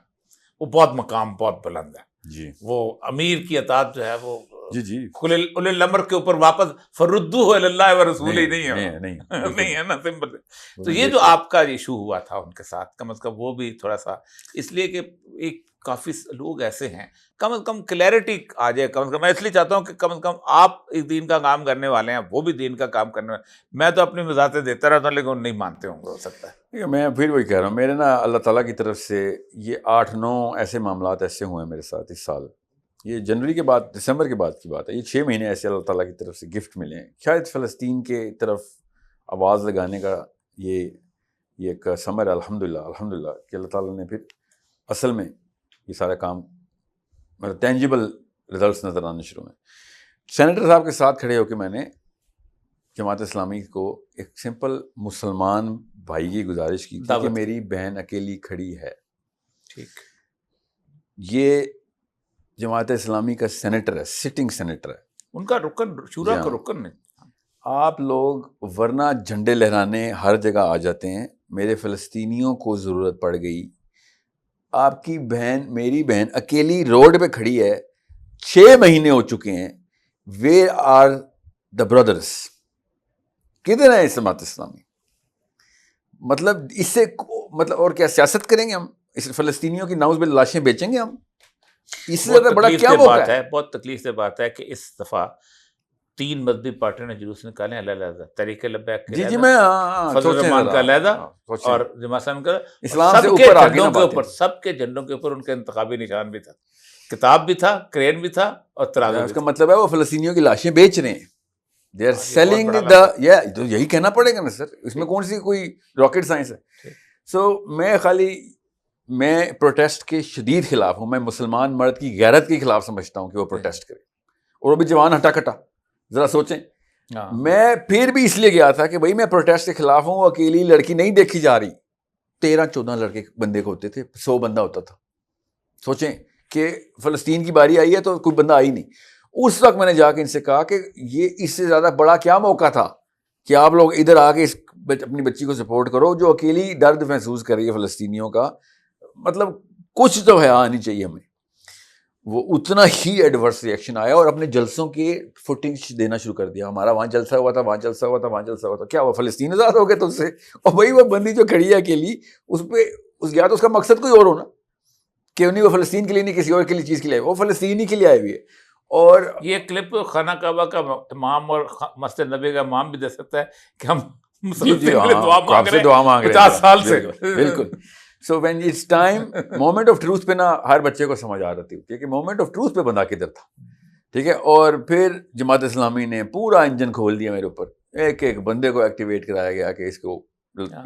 وہ مقام بہت بلند ہے جی، وہ امیر کی اطاعت جو ہے وہ جی جی اولی الامر کے اوپر واپس فردوہ الی اللہ و رسول ہی نہیں ہے، نہیں نہیں ہے نا، سمپل۔ تو یہ جو آپ کا ایشو ہوا تھا ان کے ساتھ، کم از کم وہ بھی تھوڑا سا، اس لیے کہ ایک کافی لوگ ایسے ہیں، کم از کم کلیئرٹی آ جائے، کم از کم میں اس لیے چاہتا ہوں کہ کم از کم آپ ایک دین کا کام کرنے والے ہیں، وہ بھی دین کا کام کرنے والے، میں تو اپنی وضاحتیں دیتا رہتا ہوں لیکن وہ نہیں مانتے ہوں گے، ہو سکتا ہے۔ میں پھر وہی کہہ رہا ہوں، میرے نا اللہ تعالیٰ کی طرف سے یہ 8-9 ایسے معاملات ایسے ہوئے ہیں میرے ساتھ اس سال، یہ جنوری کے بعد، دسمبر کے بعد کی بات ہے، یہ 6 مہینے ایسے اللہ تعالیٰ کی طرف سے گفٹ ملے ہیں، شاید فلسطین کے طرف آواز لگانے کا یہ ایک ثمر ہے، الحمدللہ کہ اللہ تعالیٰ نے پھر اصل میں یہ سارا کام مطلب ٹینجیبل ریزلٹس نظر آنے شروع ہوئے۔ سینیٹر صاحب کے ساتھ کھڑے ہو کے میں نے جماعت اسلامی کو ایک سمپل مسلمان بھائی کی گزارش کی تھی کہ میری بہن اکیلی کھڑی ہے، ٹھیک، یہ جماعت اسلامی کا سینیٹر ہے، سٹنگ سینیٹر ہے، ان کا رکن، شورا کا رکن نہیں، آپ لوگ ورنہ جھنڈے لہرانے ہر جگہ آ جاتے ہیں، میرے فلسطینیوں کو ضرورت پڑ گئی، آپ کی بہن، میری بہن اکیلی روڈ پہ کھڑی ہے، 6 مہینے ہو چکے ہیں، ویئر آر دا برادرس، کدھر ہیں جماعت اسلامی؟ مطلب اس سے مطلب اور کیا سیاست کریں گے ہم؟ اس فلسطینیوں کی نعوذ باللہ لاشیں بیچیں گے ہم؟ اس سے زیادہ بڑا کیا موقع ہے؟ بہت تکلیف سے بات ہے کہ اس دفعہ 3 مذہبی پارٹیوں نے جلوس نکالے علیحدہ، تحریک لبیک کے جی میں فضل الرحمان کا علیحدہ اور جماعت اسلامی کا، اسلام سے سب کے اوپر آگے جھنڈوں نہ کے باتیں، اوپر، سب کے جھنڈوں کے اوپر ان کا انتخابی نشان بھی تھا، کتاب بھی تھا، کرین بھی تھا اور ترازو اس بھی کا تھا۔ مطلب ہے وہ فلسطینیوں کی لاشیں بیچ رہے ہیں، دے آر سیلنگ دا، تو یہی کہنا پڑے گا نا سر، اس میں کون سی کوئی راکٹ سائنس ہے؟ سو میں پروٹیسٹ کے شدید خلاف ہوں، میں مسلمان مرد کی غیرت کے خلاف سمجھتا ہوں کہ وہ پروٹیسٹ کرے، اور وہ بھی جوان ہٹا کٹا، ذرا سوچیں۔ میں پھر بھی اس لیے گیا تھا کہ بھائی میں پروٹیسٹ کے خلاف ہوں، اکیلی لڑکی نہیں دیکھی جا رہی، 13-14 لڑکے بندے کو ہوتے تھے، 100 بندہ ہوتا تھا، سوچیں کہ فلسطین کی باری آئی ہے تو کوئی بندہ آئی نہیں۔ اس وقت میں نے جا کے ان سے کہا کہ یہ اس سے زیادہ بڑا کیا موقع تھا کہ آپ لوگ ادھر آ کے اپنی بچی کو سپورٹ کرو جو اکیلی درد محسوس کر رہی ہے فلسطینیوں کا، مطلب کچھ تو ہے آنی چاہیے ہمیں۔ وہ اتنا ہی ایڈورس ریئیکشن آیا اور اپنے جلسوں کے فوٹنگ دینا شروع کر دیا، ہمارا وہاں جلسہ ہوا تھا، وہاں جلسہ ہوا تھا، وہاں جلسہ ہوا تھا، کیا وہ فلسطین آزاد ہو گئے تو اس سے؟ اور وہی وہ بندی جو کھڑی ہے اکیلی، اس پہ یا تو اس کا مقصد کوئی اور ہونا کہ نہیں، وہ فلسطین کے لیے نہیں، کسی اور کے لیے چیز کے لیے، وہ فلسطین ہی کے لیے آئی ہوئی ہے۔ اور یہ کلپ خانہ کعبہ کا امام اور مسجد نبی کا امام بھی دے سکتا ہے کہ ہم دعا مانگ رہے ہیں 50 سال سے، بالکل۔ So when it's time, moment of truth پہ نا ہر بچے کو سمجھ آ رہتی ہوتی ہے کہ مومنٹ آف ٹروتھ پہ بندہ کدھر تھا، ٹھیک ہے۔ اور پھر جماعت اسلامی نے پورا انجن کھول دیا میرے اوپر، ایک ایک بندے کو ایکٹیویٹ کرایا گیا کہ اس کو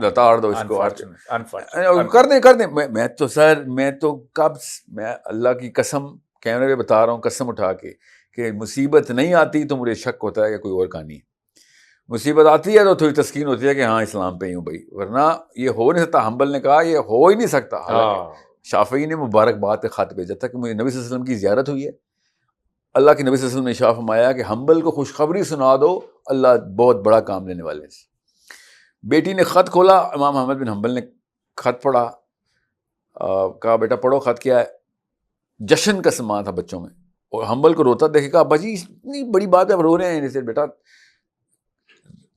لتاڑ دو، اس کو کر دیں۔ میں تو سر، میں تو کب، میں اللہ کی قسم کیمرے پہ بتا رہا ہوں، قسم اٹھا کے، کہ مصیبت نہیں آتی تو مجھے شک ہوتا ہے کہ کوئی اور کہانی ہے، مصیبت آتی ہے تو تھوڑی تسکین ہوتی ہے کہ ہاں اسلام پہ ہی ہوں بھائی، ورنہ یہ ہو نہیں سکتا۔ حنبل نے کہا یہ ہو ہی نہیں سکتا، شافعی نے مبارکباد کا خط بھیجا تھا کہ مجھے نبی صلی اللہ علیہ وسلم کی زیارت ہوئی ہے، اللہ کے نبی صلی اللہ علیہ وسلم نے ارشاد فرمایا کہ حنبل کو خوشخبری سنا دو، اللہ بہت بڑا کام لینے والے ہیں۔ بیٹی نے خط کھولا، امام احمد بن حنبل نے خط پڑھا، کہا بیٹا پڑھو خط کیا ہے۔ جشن کا سما تھا بچوں میں، اور حنبل کو روتا دیکھے کہا ابا جی اتنی بڑی بات ہے، اب رو رہے ہیں۔ جیسے بیٹا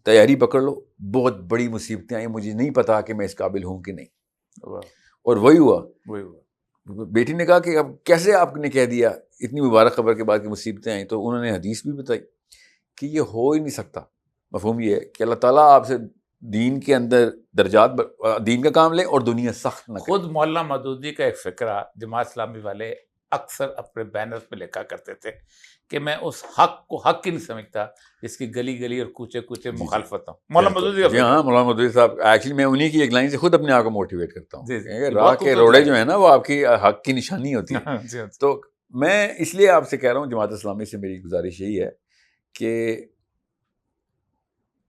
تیاری پکڑ لو، بہت بڑی مصیبتیں آئیں، مجھے نہیں پتا کہ میں اس قابل ہوں کہ نہیں۔ اور وہی ہوا۔ بیٹی نے کہا کہ اب کیسے آپ نے کہہ دیا اتنی مبارک خبر کے بعد کہ مصیبتیں آئیں؟ تو انہوں نے حدیث بھی بتائی کہ یہ ہو ہی نہیں سکتا۔ مفہوم یہ ہے کہ اللہ تعالیٰ آپ سے دین کے اندر درجات، دین کا کام لے اور دنیا سخت نہ کرے۔ خود مولانا مودودی کا ایک فقرہ جماعت اسلامی والے اکثر اپنے بینر پہ لکھا کرتے تھے کہ میں اس حق کو حق ہی نہیں سمجھتا جس کی گلی گلی اور کوچے کوچے مخالفت ہوں. مولانا مودودی. جی ہاں، مولانا مودودی صاحب ایکچولی میں انہی کی ایک لائن سے خود اپنے آپ کو موٹیویٹ کرتا ہوں. جی جی، راہ کے روڑے جو ہیں نا وہ آپ کی حق کی نشانی ہوتی ہے. جی. تو میں اس لیے آپ سے کہہ رہا ہوں، جماعت اسلامی سے میری گزارش یہی ہے کہ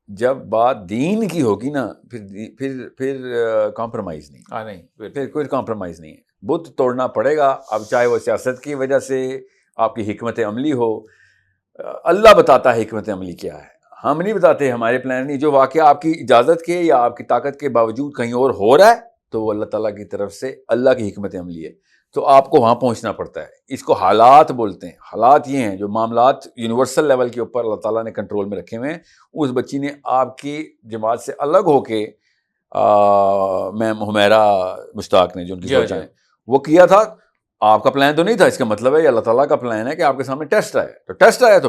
جب بات دین کی ہوگی نا پھر کمپرومائز نہیں، پھر کوئی کمپرومائز نہیں ہے. بت توڑنا پڑے گا. اب چاہے وہ سیاست کی وجہ سے آپ کی حکمت عملی ہو، اللہ بتاتا ہے حکمت عملی کیا ہے، ہم نہیں بتاتے، ہمارے پلان نہیں. جو واقعہ آپ کی اجازت کے یا آپ کی طاقت کے باوجود کہیں اور ہو رہا ہے تو وہ اللہ تعالیٰ کی طرف سے اللہ کی حکمت عملی ہے. تو آپ کو وہاں پہنچنا پڑتا ہے. اس کو حالات بولتے ہیں. حالات یہ ہیں جو معاملات یونیورسل لیول کے اوپر اللہ تعالیٰ نے کنٹرول میں رکھے ہوئے ہیں. اس بچی نے آپ کی جماعت سے الگ ہو کے میم حمیرہ مشتاق نے جو ان کی سوچا ہے وہ کیا تھا. آپ کا پلان تو نہیں تھا. اس کا مطلب ہے یہ اللہ تعالیٰ کا پلان ہے کہ آپ کے سامنے ٹیسٹ آیا، تو ٹیسٹ آیا تو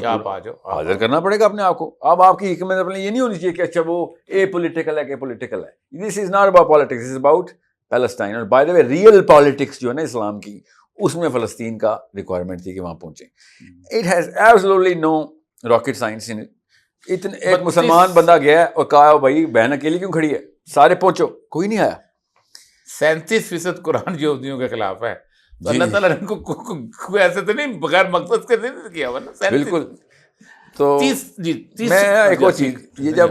حاضر کرنا پڑے گا اپنے آپ کو. اب آپ کی حکمت عملی یہ نہیں ہونی چاہیے کہ اچھا وہ اے پولیٹیکل ہے کہ پولیٹیکل ہے. This is not about politics, this is about Palestine. اور by the way real politics جو ہے نا اسلام کی، اس میں فلسطین کا ریکوائرمنٹ تھی کہ وہاں پہنچیں. It has absolutely no rocket science in it. ایک مسلمان بندہ گیا اور کہا بھائی بہن اکیلی کیوں کھڑی ہے، سارے پہنچو، کوئی نہیں آیا. 37% قرآن یہودیوں کے خلاف ہے. اللہ تعالیٰ نے ان کو ایسے تو نہیں بغیر مقصد کے نہیں کیا ہوا نا. بالکل. تو میں ایک اور چیز، یہ جب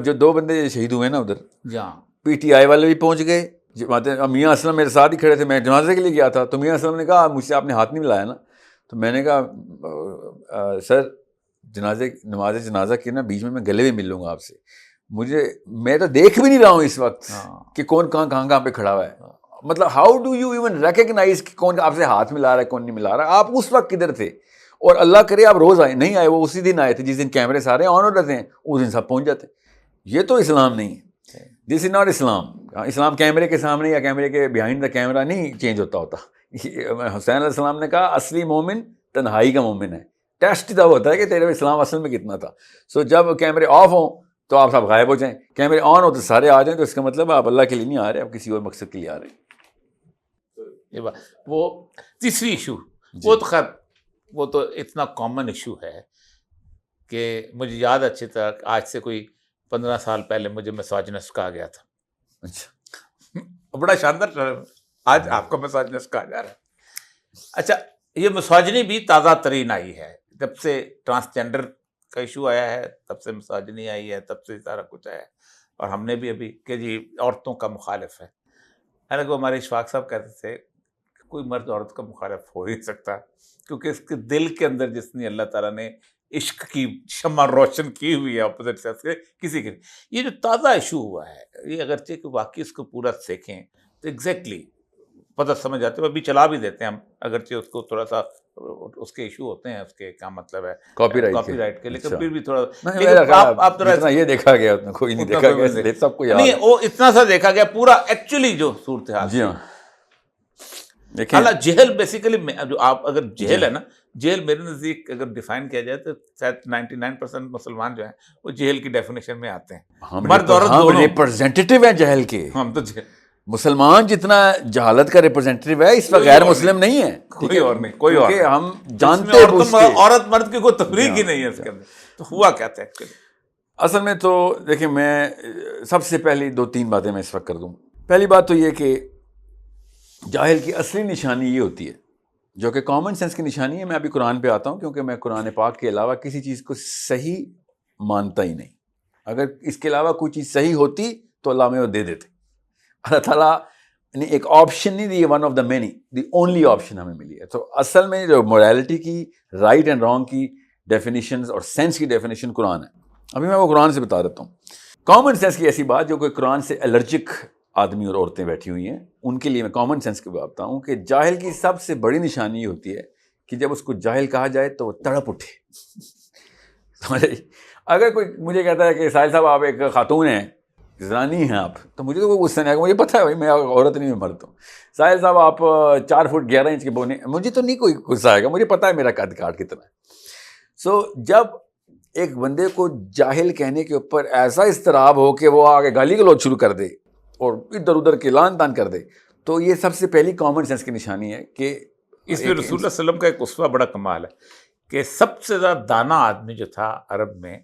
جو 2 بندے شہید ہوئے نا ادھر، پی ٹی آئی والے بھی پہنچ گئے. میاں اسلم میرے ساتھ ہی کھڑے تھے، میں جنازے کے لیے گیا تھا. تو میاں اسلم نے کہا مجھ سے آپ نے ہاتھ نہیں ملایا نا. تو میں نے کہا سر نماز جنازہ کی نا بیچ میں گلے میں مل لوں گا آپ سے. میں تو دیکھ بھی نہیں رہا ہوں اس وقت کہ کون کہاں پہ کھڑا ہوا ہے. مطلب how do you even recognise کہ کون آپ سے ہاتھ ملا رہا ہے کون نہیں ملا رہا. آپ اس وقت کدھر تھے؟ اور اللہ کرے آپ روز آئے، نہیں آئے، وہ اسی دن آئے تھے جس دن کیمرے سارے آن ہو رہتے ہیں، اس دن سب پہنچ جاتے. یہ تو اسلام نہیں ہے. دس از ناٹ اسلام. اسلام کیمرے کے سامنے یا کیمرے کے بیہائنڈ دا کیمرہ نہیں چینج ہوتا. حسین علیہ السلام نے کہا اصلی مومن تنہائی کا مومن ہے. ٹیسٹ تب ہوتا ہے کہ تیرے اسلام اصل میں کتنا تھا. سو جب کیمرے آف ہوں تو آپ سب غائب ہو جائیں، کیمرے آن ہو تو سارے آ جائیں. تو اس کا مطلب آپ اللہ کے لیے نہیں آ رہے، آپ کسی اور مقصد کے لیے آ رہے ہیں. وہ تیسری ایشو، وہ تو خیر وہ تو اتنا کامن ایشو ہے کہ مجھے یاد اچھی طرح آج سے کوئی 15 سال پہلے مجھے مساجنسٹ کہا گیا تھا. اچھا، بڑا شاندار. آج آپ کو مساجنسٹ کہا جا رہا ہے. اچھا، یہ مساجنی بھی تازہ ترین آئی ہے. جب سے ٹرانسجینڈر کا ایشو آیا ہے تب سے مساجنی آئی ہے، تب سے سارا کچھ آیا ہے. اور ہم نے بھی ابھی کہ جی عورتوں کا مخالف ہے. حالانکہ وہ ہمارے اشفاق صاحب کہتے تھے کہ کوئی مرد عورت کا مخالف ہو نہیں سکتا، کیونکہ اس کے دل کے اندر جتنی اللہ تعالیٰ نے عشق کی شمع روشن کی ہوئی ہے اپوزٹ سیکس کے کسی کے. یہ جو تازہ ایشو ہوا ہے، یہ اگرچہ کہ واقعی اس کو پورا سیکھیں تو ایگزیکٹلی پتہ سمجھ آتے ہیں. ابھی چلا بھی دیتے ہیں ہم، اگرچہ اس کو تھوڑا سا اس کے ایشو ہوتے ہیں، اس کے کیا مطلب ہے کاپی رائٹ کے، لیکن پھر بھی تھوڑا آپ ذرا یہ دیکھا گیا کوئی نہیں دیکھا گیا، سب کو نہیں وہ اتنا سا دیکھا گیا پورا ایکچولی جو صورتحال. جی ہاں، حالانکہ جہل بیسیکلی جو آپ اگر جہل ہے نا، جہل میرے نزدیک اگر ڈیفائن کیا جائے تو شاید 99% مسلمان جو ہیں وہ جہل کی ڈیفینیشن میں آتے ہیں. مرد عورت دونوں ریپرزینٹیٹیو ہیں جہل کے. ہم تو مسلمان جتنا جہالت کا ریپرزینٹیٹیو ہے اس وقت غیر مسلم نہیں ہے، کوئی اور نہیں، کوئی اور. ہم جانتے ہیں عورت مرد کی کوئی تفریق ہی نہیں ہے اس کے اندر. تو ہوا کیا تھا اصل میں؟ تو دیکھیں، میں سب سے پہلی 2-3 باتیں میں اس وقت کر دوں. پہلی بات تو یہ کہ جاہل کی اصلی نشانی یہ ہوتی ہے جو کہ کامن سینس کی نشانی ہے. میں ابھی قرآن پہ آتا ہوں کیونکہ میں قرآن پاک کے علاوہ کسی چیز کو صحیح مانتا ہی نہیں. اگر اس کے علاوہ کوئی چیز صحیح ہوتی تو اللہ میں وہ دے دیتے. اللہ تعالیٰ نے ایک آپشن نہیں دی، one of the many, the only option ہمیں ملی ہے. تو اصل میں جو موریلٹی کی رائٹ اینڈ رانگ کی ڈیفینیشنز اور سینس کی ڈیفینیشن قرآن ہے. ابھی میں وہ قرآن سے بتا دیتا ہوں. کامن سینس کی ایسی بات جو کہ قرآن سے الرجک آدمی اور عورتیں بیٹھی ہوئی ہیں ان کے لیے میں کامن سینس کی بات بتاؤں کہ جاہل کی سب سے بڑی نشانی یہ ہوتی ہے کہ جب اس کو جاہل کہا جائے تو وہ تڑپ اٹھے. اگر کوئی مجھے کہتا ہے کہ ساحل صاحب آپ ایک خاتون ہیں، زنانی ہیں آپ، تو مجھے تو کوئی غصہ نہیں آئے گا. مجھے پتہ ہے بھائی میں عورت نہیں، میں مرد ہوں. ساحل صاحب آپ 4 فٹ 11 انچ کے بونے، مجھے تو نہیں کوئی غصہ آئے گا. مجھے پتہ ہے میرا قد کاٹ کتنا ہے. سو جب ایک بندے کو جاہل کہنے کے اوپر ایسا اضطراب ہو کہ وہ آگے گالی گلوچ شروع کر دے اور ادھر ادھر کے لان تان کر دے، تو یہ سب سے پہلی کامن سینس کی نشانی ہے کہ اس میں رسول اللہ صلی اللہ علیہ وسلم کا ایک اسوہ بڑا کمال ہے کہ سب سے زیادہ دانا آدمی جو تھا عرب میں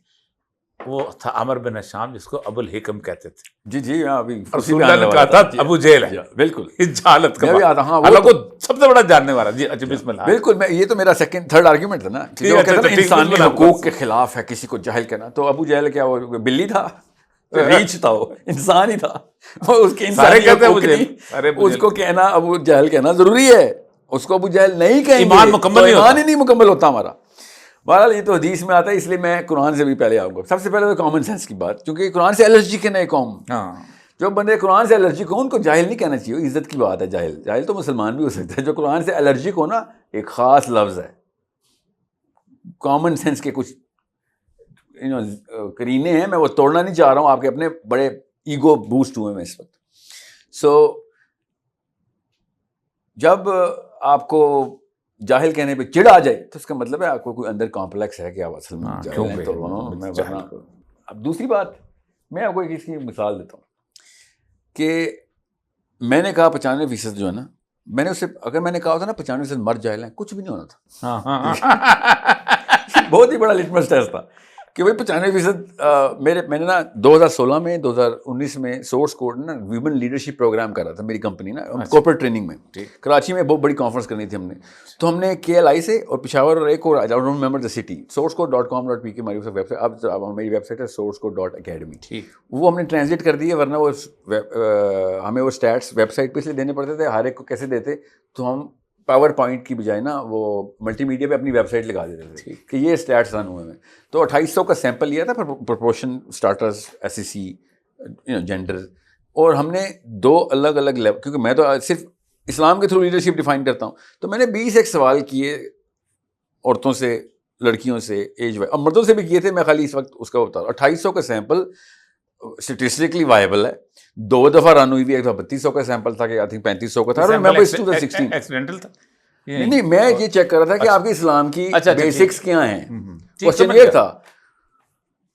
وہ تھا عمر بن ہشام، جس کو ابو الحکم کہتے تھے. جی ہاں، ابھی رسول اللہ نے کہا تھا ابو جہل ہے. بالکل اس جہالت کا میں بھی آتا ہوں، اللہ کو سب سے بڑا جاننے والا. جی اچھا بسم اللہ. بالکل، میں یہ تو میرا تھرڈ آرگیومنٹ تھا نا، جو کہتا ہے انسانی حقوق کے خلاف ہے کسی کو جاہل کرنا. تو ابو جہل کیا وہ بلی تھا؟ ریچھ تھا، وہ انسان ہی تھا. وہ اس کے انسانی حقوق نہیں، اس کو کہنا ابو جہل کہنا ضروری ہے. اس کو ابو جہل نہیں کہیں گے ایمان مکمل نہیں ہوتا. ایمان ہی نہیں مکمل ہوتا ہمارا. بہرحال یہ تو حدیث میں آتا ہے، اس لیے میں قرآن سے بھی پہلے آؤں گا. سب سے پہلے تو کامن سینس کی بات، کیونکہ قرآن سے الرجک ہے نا قوم. جو بندے قرآن سے الرجک ہو ان کو جاہل نہیں کہنا چاہیے، عزت کی بات ہے. جاہل تو مسلمان بھی ہو سکتا ہے. جو قرآن سے الرجک ہو نا، ایک خاص لفظ ہے. کامن سینس کے کچھ کرینے ہیں، میں وہ توڑنا نہیں چاہ رہا ہوں. آپ کے اپنے بڑے ایگو بوسٹ ہوئے میں اس وقت. سو جب آپ کو جاہل کہنے پہ چڑ آ جائے تو اس کا مطلب ہے آپ کو کوئی اندر کمپلیکس ہے کہ آپ اصل میں جاہل ہیں. تو میں ورنہ اب دوسری بات، میں آپ کو ایک اس کی مثال دیتا ہوں کہ میں نے کہا 95% جو ہے نا، میں نے اسے اگر میں نے کہا ہوتا نا 95% مرد جاہل ہیں، کچھ بھی نہیں ہونا تھا. بہت ہی بڑا لٹمس ٹیسٹ تھا کہ بھائی 95% میں نے نا 2016 میں 2019 میں سورس کوڈ نا ویمن لیڈرشپ پروگرام کر رہا تھا میری کمپنی نا، کارپوریٹ ٹریننگ میں. کراچی میں بہت بڑی کانفرنس کرنی تھی ہم نے. تو ہم نے KLI سے اور پشاور اور ایک اور I don't remember the city, sourcecode.com.pk ہماری ویب سائٹ. اب میری ویب سائٹ ہے sourcecode.academy. وہ ہم نے ٹرانسلیٹ کر دی ہے، ورنہ وہ ہمیں وہ اسٹیٹس ویب سائٹ پہ اس لیے دینے پڑتے تھے. ہر ایک کو کیسے دیتے، تو ہم پاور پوائنٹ کی بجائے نا وہ ملٹی میڈیا پہ اپنی ویب سائٹ لگا دیتے تھے کہ یہ اسٹیٹس رن ہوئے ہیں. تو 2800 کا سیمپل لیا تھا، پرپورشن اسٹارٹرز، SEC، جینڈر. اور ہم نے 2 الگ الگ لیول، کیونکہ میں تو صرف اسلام کے تھرو لیڈرشپ ڈیفائن کرتا ہوں، تو میں نے 20 ایک سوال کیے عورتوں سے، لڑکیوں سے، ایج وائز، اور مردوں سے بھی کیے تھے. میں خالی اس وقت اس کا بتا رہا ہوں. 2800 کا سیمپل اسٹیٹسٹکلی وائبل ہے. 2 دفعہ رن ہوئی بھی، ایک دفعہ 3200 کا سیمپل تھا کہ آئی تھنک 3500 کا تھا. ایکسیڈنٹل تھا نہیں، میں یہ چیک کر رہا تھا کہ آپ کے اسلام کی بیسکس کیا ہیں. کوشچن یہ تھا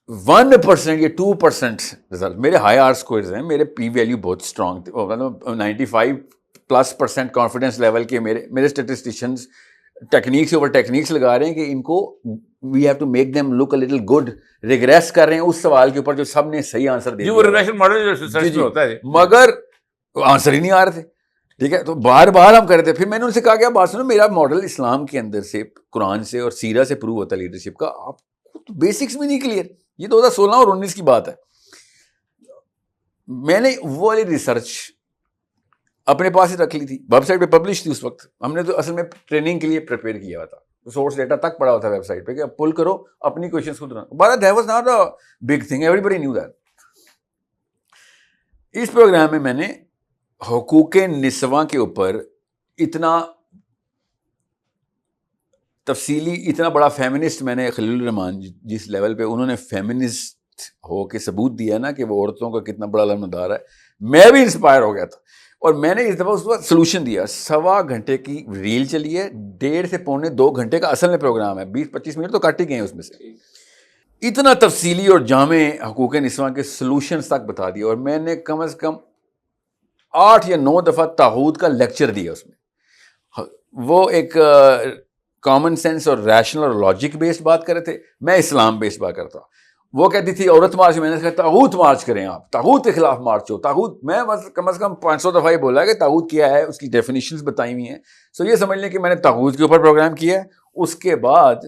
1% یا 2% رزلٹ. میرے ہائی آر اسکورز ہیں، میرے پی ویلیو بہت اسٹرانگ تھے، مطلب 95+% کانفیڈینس لیول کے. میرے اسٹیٹسٹیشینز ٹیکنیکس اوور ٹیکنیکس لگا رہے ہیں کہ ان کو we have to make them look a little good. Regress کر رہے ہیں اس سوال کے اوپر جو سب نے صحیح آنسر دیا، وہ ریگریشن ماڈل جو ریسرچ میں ہوتا ہے، مگر آنسر ہی نہیں آ رہے تھے. ٹھیک ہے، تو بار بار ہم کر رہے تھے. پھر میں نے ان سے کہا کہ بات سنو، میرا ماڈل اسلام کے اندر سے، قرآن سے اور سیرہ سے پروو ہوتا ہے لیڈرشپ کا. آپ کو بیسکس بھی نہیں کلیئر. یہ 2016 اور 19 کی بات ہے. میں نے وہ والی ریسرچ اپنے پاس ہی رکھ لی تھی، ویب سائٹ پہ پبلش تھی اس وقت. ہم نے تو اصل میں ٹریننگ کے لیے پریپیئر کیا ہوا تھا. سورس ڈیٹا تک پڑا ہوا تھا ویب سائٹ پہ کہ اب پل کرو اپنی کوشچنس خود. But that was not a big thing, everybody knew that. اس پروگرام میں نے حقوق نسواں کے اوپر اتنا تفصیلی، اتنا بڑا فیمنسٹ، میں نے خلیل الرحمان جس لیول پہ انہوں نے فیمنسٹ ہو کے ثبوت دیا نا کہ وہ عورتوں کا کتنا بڑا علمدار ہے، میں بھی انسپائر ہو گیا تھا. اور میں نے اس دفعہ اس وقت سلوشن دیا. 1.25 گھنٹے کی ریل چلی ہے، 1.5 سے پونے 2 گھنٹے کا اصل میں پروگرام ہے. 20-25 منٹ تو کٹ ہی گئے ہیں اس میں سے. اتنا تفصیلی اور جامع حقوق نسواں کے سلوشنز تک بتا دیا. اور میں نے کم از کم 8 یا 9 دفعہ طاغوت کا لیکچر دیا اس میں. وہ ایک کامن سینس اور ریشنل اور لاجک بیسڈ بات کر رہے تھے، میں اسلام بیسڈ بات کرتا. وہ کہتی تھی عورت مارچ، میں نے کہا طاغوت مارچ کریں، آپ طاغوت کے خلاف مارچ ہو. طاغوت میں کم از کم 500 دفعہ یہ بولا ہے کہ طاغوت کیا ہے، اس کی ڈیفینیشنز بتائی ہوئی ہیں. سو یہ سمجھ لیں کہ میں نے طاغوت کے اوپر پروگرام کیا ہے. اس کے بعد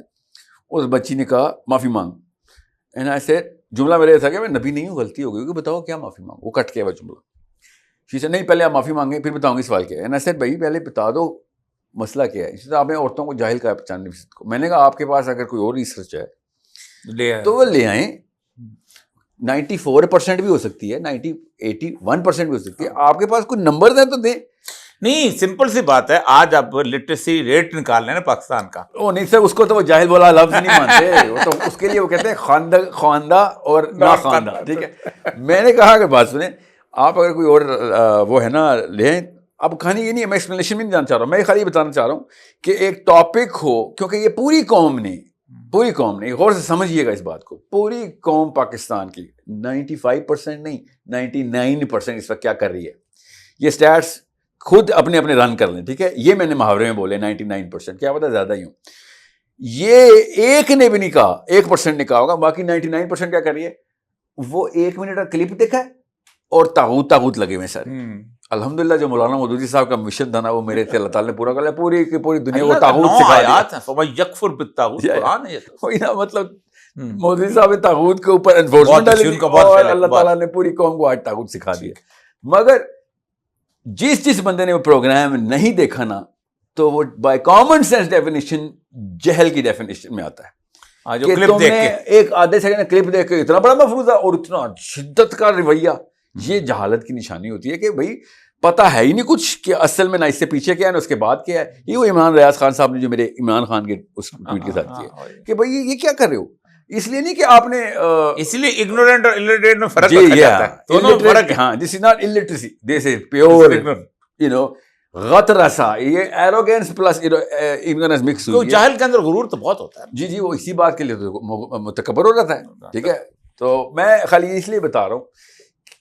اس بچی نے کہا معافی مانگ. اینڈ آئی سیڈ، جملہ میرا یہ تھا کہ میں نبی نہیں ہوں، غلطی ہو گئی، کہ بتاؤ کیا معافی مانگ. وہ کٹ کیا وہ جملہ. شی سے نہیں، پہلے آپ معافی مانگیں پھر بتاؤں گی سوال کیا ہے. اینڈ آئی سیڈ بھائی پہلے بتا دو مسئلہ کیا ہے. اس لیے آپ نے عورتوں کو جاہل کہا 95% کو. میں نے کہا آپ کے پاس اگر کوئی اور ریسرچ ہے تو وہ لے آئیں. 94% بھی ہو سکتی ہے، 81% بھی ہو سکتی ہے. آپ کے پاس کوئی نمبر دیں تو دیں. نہیں، سمپل سی بات ہے. آج آپ لٹریسی ریٹ نکال لیں نا پاکستان کا. او نہیں سر، اس کو تو وہ جاہل بولا لفظ نہیں مانتے. وہ تو اس کے لیے وہ کہتے ہیں خواندہ اور ناخواندہ. ٹھیک ہے، میں نے کہا کہ بات سنیں، آپ اگر کوئی اور وہ ہے نا لیں. اب کہانی یہ نہیں ہے، میں ایکسپلینیشن بھی نہیں جاننا چاہ رہا ہوں، میں خالی بتانا چاہ رہا ہوں کہ ایک ٹاپک ہو، کیونکہ یہ پوری قوم نے غور سے سمجھیے گا اس بات کو، پوری قوم پاکستان کی 95% نہیں 99% اس وقت کیا کر رہی ہے. یہ سٹیٹس خود اپنے اپنے رن کر لیں, ٹھیک ہے. یہ میں نے محاورے میں بولے 99%, کیا پتا زیادہ ہی ہوں. یہ ایک نے بھی نہیں کہا, 1% نے کہا ہوگا, باقی 99% کیا کریے, وہ 1 منٹ کا کلپ دیکھا ہے اور تاغوت لگے ہوئے سارے. الحمدللہ جو مولانا مودودی صاحب کا مشن تھا نا, وہ میرے اللہ تعالیٰ نے پورا کر لیا. پوری کی پوری دنیا کو تاغوت سکھا دیا. فَمَن یکفر بالطاغوت, قرآن ہے یہ تو. وہی نا, مطلب مودودی صاحب نے تاغوت کے اوپر انفورسمنٹ ڈالی اور اللہ تعالیٰ نے پوری قوم کو آج تاغوت سکھا دیا. مگر جس بندے نے وہ پروگرام نہیں دیکھا نا, تو وہ بائی کامن سینس ڈیفینیشن جہل کی ڈیفینیشن میں آتا ہے کہ تم نے ایک آدھے سیکنڈ کلپ دیکھ کے اتنا بڑا مفروضہ اور اتنا شدت کا رویہ. یہ جہالت کی نشانی ہوتی ہے کہ بھائی پتہ ہے ہی نہیں کچھ کہ اصل میں نہ اس سے پیچھے کیا ہے نہ اس کے بعد کیا ہے. یہ وہ عمران ریاض خان صاحب نے جو میرے عمران خان کے اس ٹویٹ کے ساتھ کیا کہ بھائی یہ کیا کر رہے ہو, اس لیے نہیں کہ آپ نے, اس لیے اگنورینٹ اور الٹریٹ میں فرق رکھا جاتا ہے. دونوں فرق ہے. ہاں, دس از ناٹ الٹریسی, this is pure you know غطرسا. یہ ایروگینس پلس اگنورینس مکس ہوئی ہے. جاہل کے اندر غرور تو بہت ہوتا ہے. جی وہ اسی بات کے لیے تو متکبر ہو جاتا ہے. ٹھیک ہے, تو میں خالی اس لیے بتا رہا ہوں.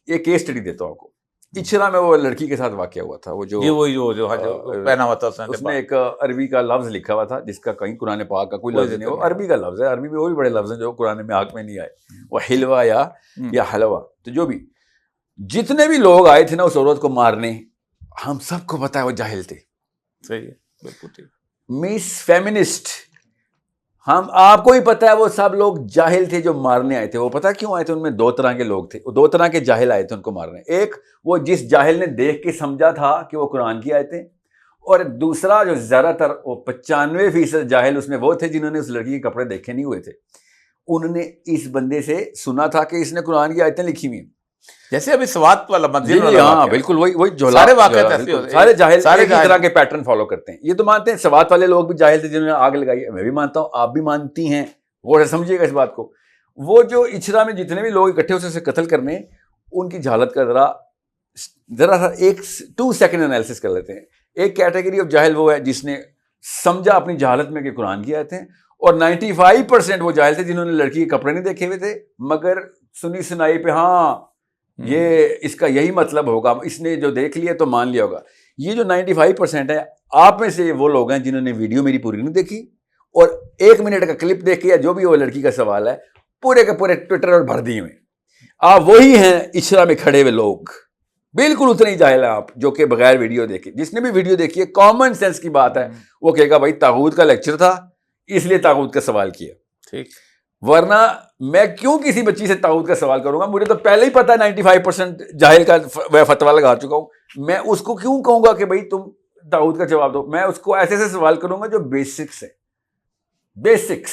ایک کیس اسٹڈی دیتا ہوں آپ کو. اچھرا میں وہ لڑکی کے ساتھ واقعہ ہوا تھا, وہ جو پہنا ہوا تھا, اس نے ایک عربی کا لفظ لکھا ہوا تھا جس کا کہیں قرآن پاک کا کوئی لفظ نہیں. وہ عربی کا لفظ ہے, عربی میں وہ بھی بڑے لفظ ہیں جو قرآن میں حق میں نہیں آئے. وہ حلوہ یا حلوہ, تو جو بھی جتنے بھی لوگ آئے تھے نا اس عورت کو مارنے, ہم سب کو پتا ہے وہ جاہل تھے. صحیح ہے, بالکل ٹھیک. مس فیمنسٹ, ہم آپ کو ہی پتا ہے وہ سب لوگ جاہل تھے جو مارنے آئے تھے. وہ پتا کیوں آئے تھے, ان میں 2 طرح کے لوگ تھے, 2 طرح کے جاہل آئے تھے ان کو مارنے. ایک وہ جس جاہل نے دیکھ کے سمجھا تھا کہ وہ قرآن کی آیتیں, اور دوسرا جو زیادہ تر وہ 95% جاہل اس میں وہ تھے جنہوں نے اس لڑکی کے کپڑے دیکھے نہیں ہوئے تھے. انہوں نے اس بندے سے سنا تھا کہ اس نے قرآن کی آیتیں لکھی ہوئی ہیں, جیسے ابھی سوات والا مدین. ہاں بالکل, وہی جو سارے واقعات ایسے ہوتے ہیں. سارے جاہل ایک ہی طرح کے پیٹرن فالو کرتے ہیں. یہ تو مانتے ہیں سوات والے لوگ بھی جاہل تھے جنہوں نے آگ لگائی ہے, میں بھی مانتا ہوں, آپ بھی مانتی ہیں. غور سے سمجھیے گا اس بات کو. وہ جو اچھرا میں جتنے بھی لوگ اکٹھے اسے قتل کرنے, ان کی جہالت کا ذرا سا ایک 2 سیکنڈ انالیسس کر لیتے ہیں. ایک کیٹیگری آف جاہل وہ ہے جس نے سمجھا اپنی جہالت میں کہ قرآن کی آیتیں, اور 95% وہ جاہل تھے جنہوں نے لڑکی کے کپڑے نہیں دیکھے ہوئے تھے, مگر سنی سنائی پہ ہاں یہ اس کا یہی مطلب ہوگا, اس نے جو دیکھ لیا تو مان لیا ہوگا. یہ جو 95% ہے, آپ میں سے وہ لوگ ہیں جنہوں نے ویڈیو میری پوری نہیں دیکھی اور 1 منٹ کا کلپ دیکھ کے, یا جو بھی وہ لڑکی کا سوال ہے, پورے کے پورے ٹویٹر اور بھر دیے ہوئے. آپ وہی ہیں اچھرا میں کھڑے ہوئے لوگ, بالکل اتنے ہی جاہل ہیں آپ جو کہ بغیر ویڈیو دیکھے. جس نے بھی ویڈیو دیکھی ہے, کامن سینس کی بات ہے, وہ کہے گا بھائی تاغوت کا لیکچر تھا اس لیے تاغوت کا سوال کیا. ٹھیک, ورنہ میں کیوں کسی بچی سے تاغوت کا سوال کروں گا؟ مجھے تو پہلے ہی پتا ہے 95% جاہل کا فتویٰ لگا چکا ہوں. میں اس کو کیوں کہوں گا کہ بھائی تم تاغوت کا جواب دو؟ میں اس کو ایسے سے سوال کروں گا جو بیسکس ہے, بیسکس,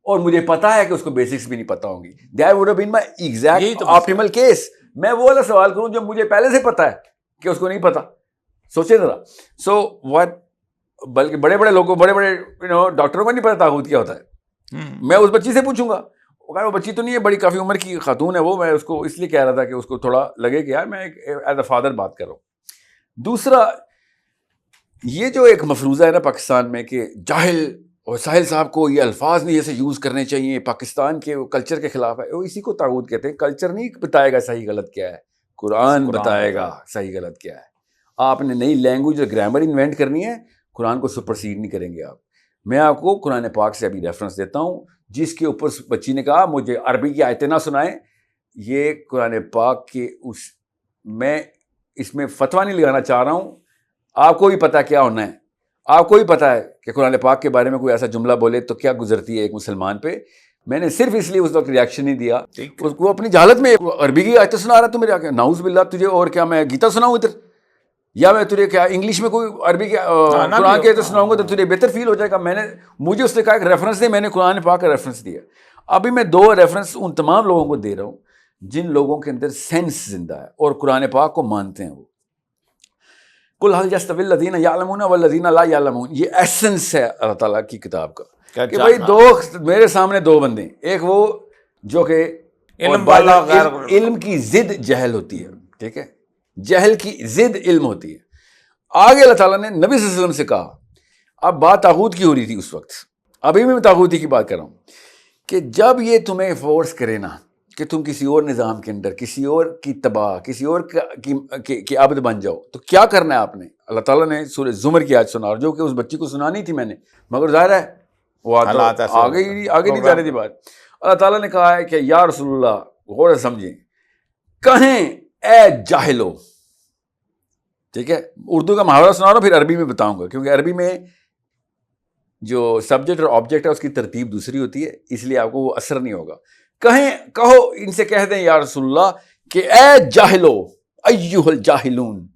اور مجھے پتا ہے کہ اس کو بیسکس بھی نہیں پتا ہوں گی. That would have been my exact optimal case. میں وہ والا سوال کروں جو مجھے پہلے سے پتا ہے کہ اس کو نہیں پتا. سوچے ذرا. سو واٹ, بلکہ بڑے بڑے لوگوں, بڑے بڑے ڈاکٹروں کو نہیں پتا تاغوت کیا ہوتا ہے. میں اس بچی سے پوچھوں گا, وہ بچی تو نہیں ہے, بڑی کافی عمر کی خاتون ہے وہ, میں اس کو اس لیے کہہ رہا تھا کہ اس کو تھوڑا لگے کہ یار میں ایک ایز اے فادر بات کر رہا ہوں. دوسرا, یہ جو ایک مفروضہ ہے نا پاکستان میں کہ جاہل اور ساحل صاحب کو یہ الفاظ نہیں ایسے یوز کرنے چاہیے, پاکستان کے کلچر کے خلاف ہے, وہ اسی کو تاغوت کہتے ہیں. کلچر نہیں بتائے گا صحیح غلط کیا ہے, قرآن بتائے گا صحیح غلط کیا ہے. آپ نے نئی لینگویج اور گرامر انوینٹ کرنی ہے, قرآن کو سپرسیڈ نہیں کریں گے آپ. میں آپ کو قرآن پاک سے ابھی ریفرنس دیتا ہوں جس کے اوپر بچی نے کہا مجھے عربی کی آیتیں نہ سنائیں. یہ قرآن پاک کے میں اس میں فتویٰ نہیں لگانا چاہ رہا ہوں, آپ کو بھی پتہ کیا ہونا ہے. آپ کو بھی پتہ ہے کہ قرآن پاک کے بارے میں کوئی ایسا جملہ بولے تو کیا گزرتی ہے ایک مسلمان پہ. میں نے صرف اس لیے اس وقت ریاکشن نہیں دیا, اس کو اپنی جہالت میں عربی کی آیتیں سنا رہا تو میرے آگے نعوذ باللہ تجھے, اور کیا میں گیتا سناؤں ادھر, یا میں تجھے کیا انگلش میں کوئی عربی کے قرآن کی آیتیں سناؤں گا تو تجھے بہتر فیل ہو جائے گا. مجھے اس نے کہا کہ ریفرنس دے, میں نے قرآن پاک کا ریفرنس دیا. ابھی میں 2 ریفرنس ان تمام لوگوں کو دے رہا ہوں جن لوگوں کے اندر سینس زندہ ہے اور قرآن پاک کو مانتے ہیں. وہ قل هل يستوي الذين يعلمون والذين لا يعلمون, یہ ایسنس ہے اللہ تعالیٰ کی کتاب کا کہ بھائی میرے سامنے 2 بندے, ایک وہ جو کہ علم کی ضد جہل ہوتی ہے, ٹھیک ہے, جہل کی ضد علم ہوتی ہے. آگے اللہ تعالیٰ نے نبی صلی اللہ علیہ وسلم سے کہا, اب بات تاغوت کی ہو رہی تھی اس وقت, ابھی بھی میں تاغوتی کی بات کر رہا ہوں, کہ جب یہ تمہیں فورس کرے نا کہ تم کسی اور نظام کے اندر کسی اور کی تباہ کسی اور کی عبد بن جاؤ تو کیا کرنا ہے آپ نے. اللہ تعالیٰ نے سورہ زمر کی آیت سنا, اور جو کہ اس بچی کو سنانی تھی میں نے, مگر ظاہر ہے وہ آگے نہیں جا رہی تھی بات. اللہ تعالیٰ نے کہا ہے کہ یا رسول اللہ غور سے سمجھیں, کہیں اے جاہلو. ٹھیک ہے, اردو کا محاورہ سنا رہا ہوں, پھر عربی میں بتاؤں گا, کیونکہ عربی میں جو سبجیکٹ اور آبجیکٹ ہے اس کی ترتیب دوسری ہوتی ہے, اس لیے آپ کو وہ اثر نہیں ہوگا. کہو ان سے کہہ دیں یا رسول اللہ کہ اے جاہلو ایھا الجاہلون,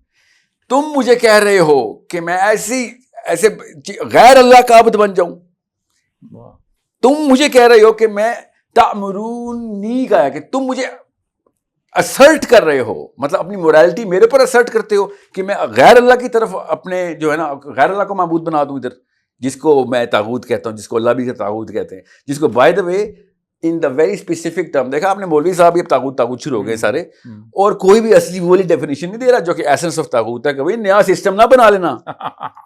تم مجھے کہہ رہے ہو کہ میں ایسے غیر اللہ کا عبد بن جاؤں. تم مجھے کہہ رہے ہو کہ میں تأمرونی کا ہے کہ تم مجھے اسرٹ کر رہے ہو, مطلب اپنی مورالٹی میرے پر اسرٹ کرتے ہو کہ میں غیر اللہ کی طرف اپنے جو ہے نا غیر اللہ کو معبود بنا دوں ادھر, جس کو میں طاغوت کہتا ہوں, جس کو اللہ بھی طاغوت کہتے ہیں, جس کو by the way in the very specific term. دیکھا آپ نے مولوی صاحب یہ طاغوت شروع ہو گئے سارے, اور کوئی بھی اصلی والی ڈیفینیشن نہیں دے رہا جو کہ ایسنس آف طاغوت ہے, کہ بھائی نیا سسٹم نہ بنا لینا,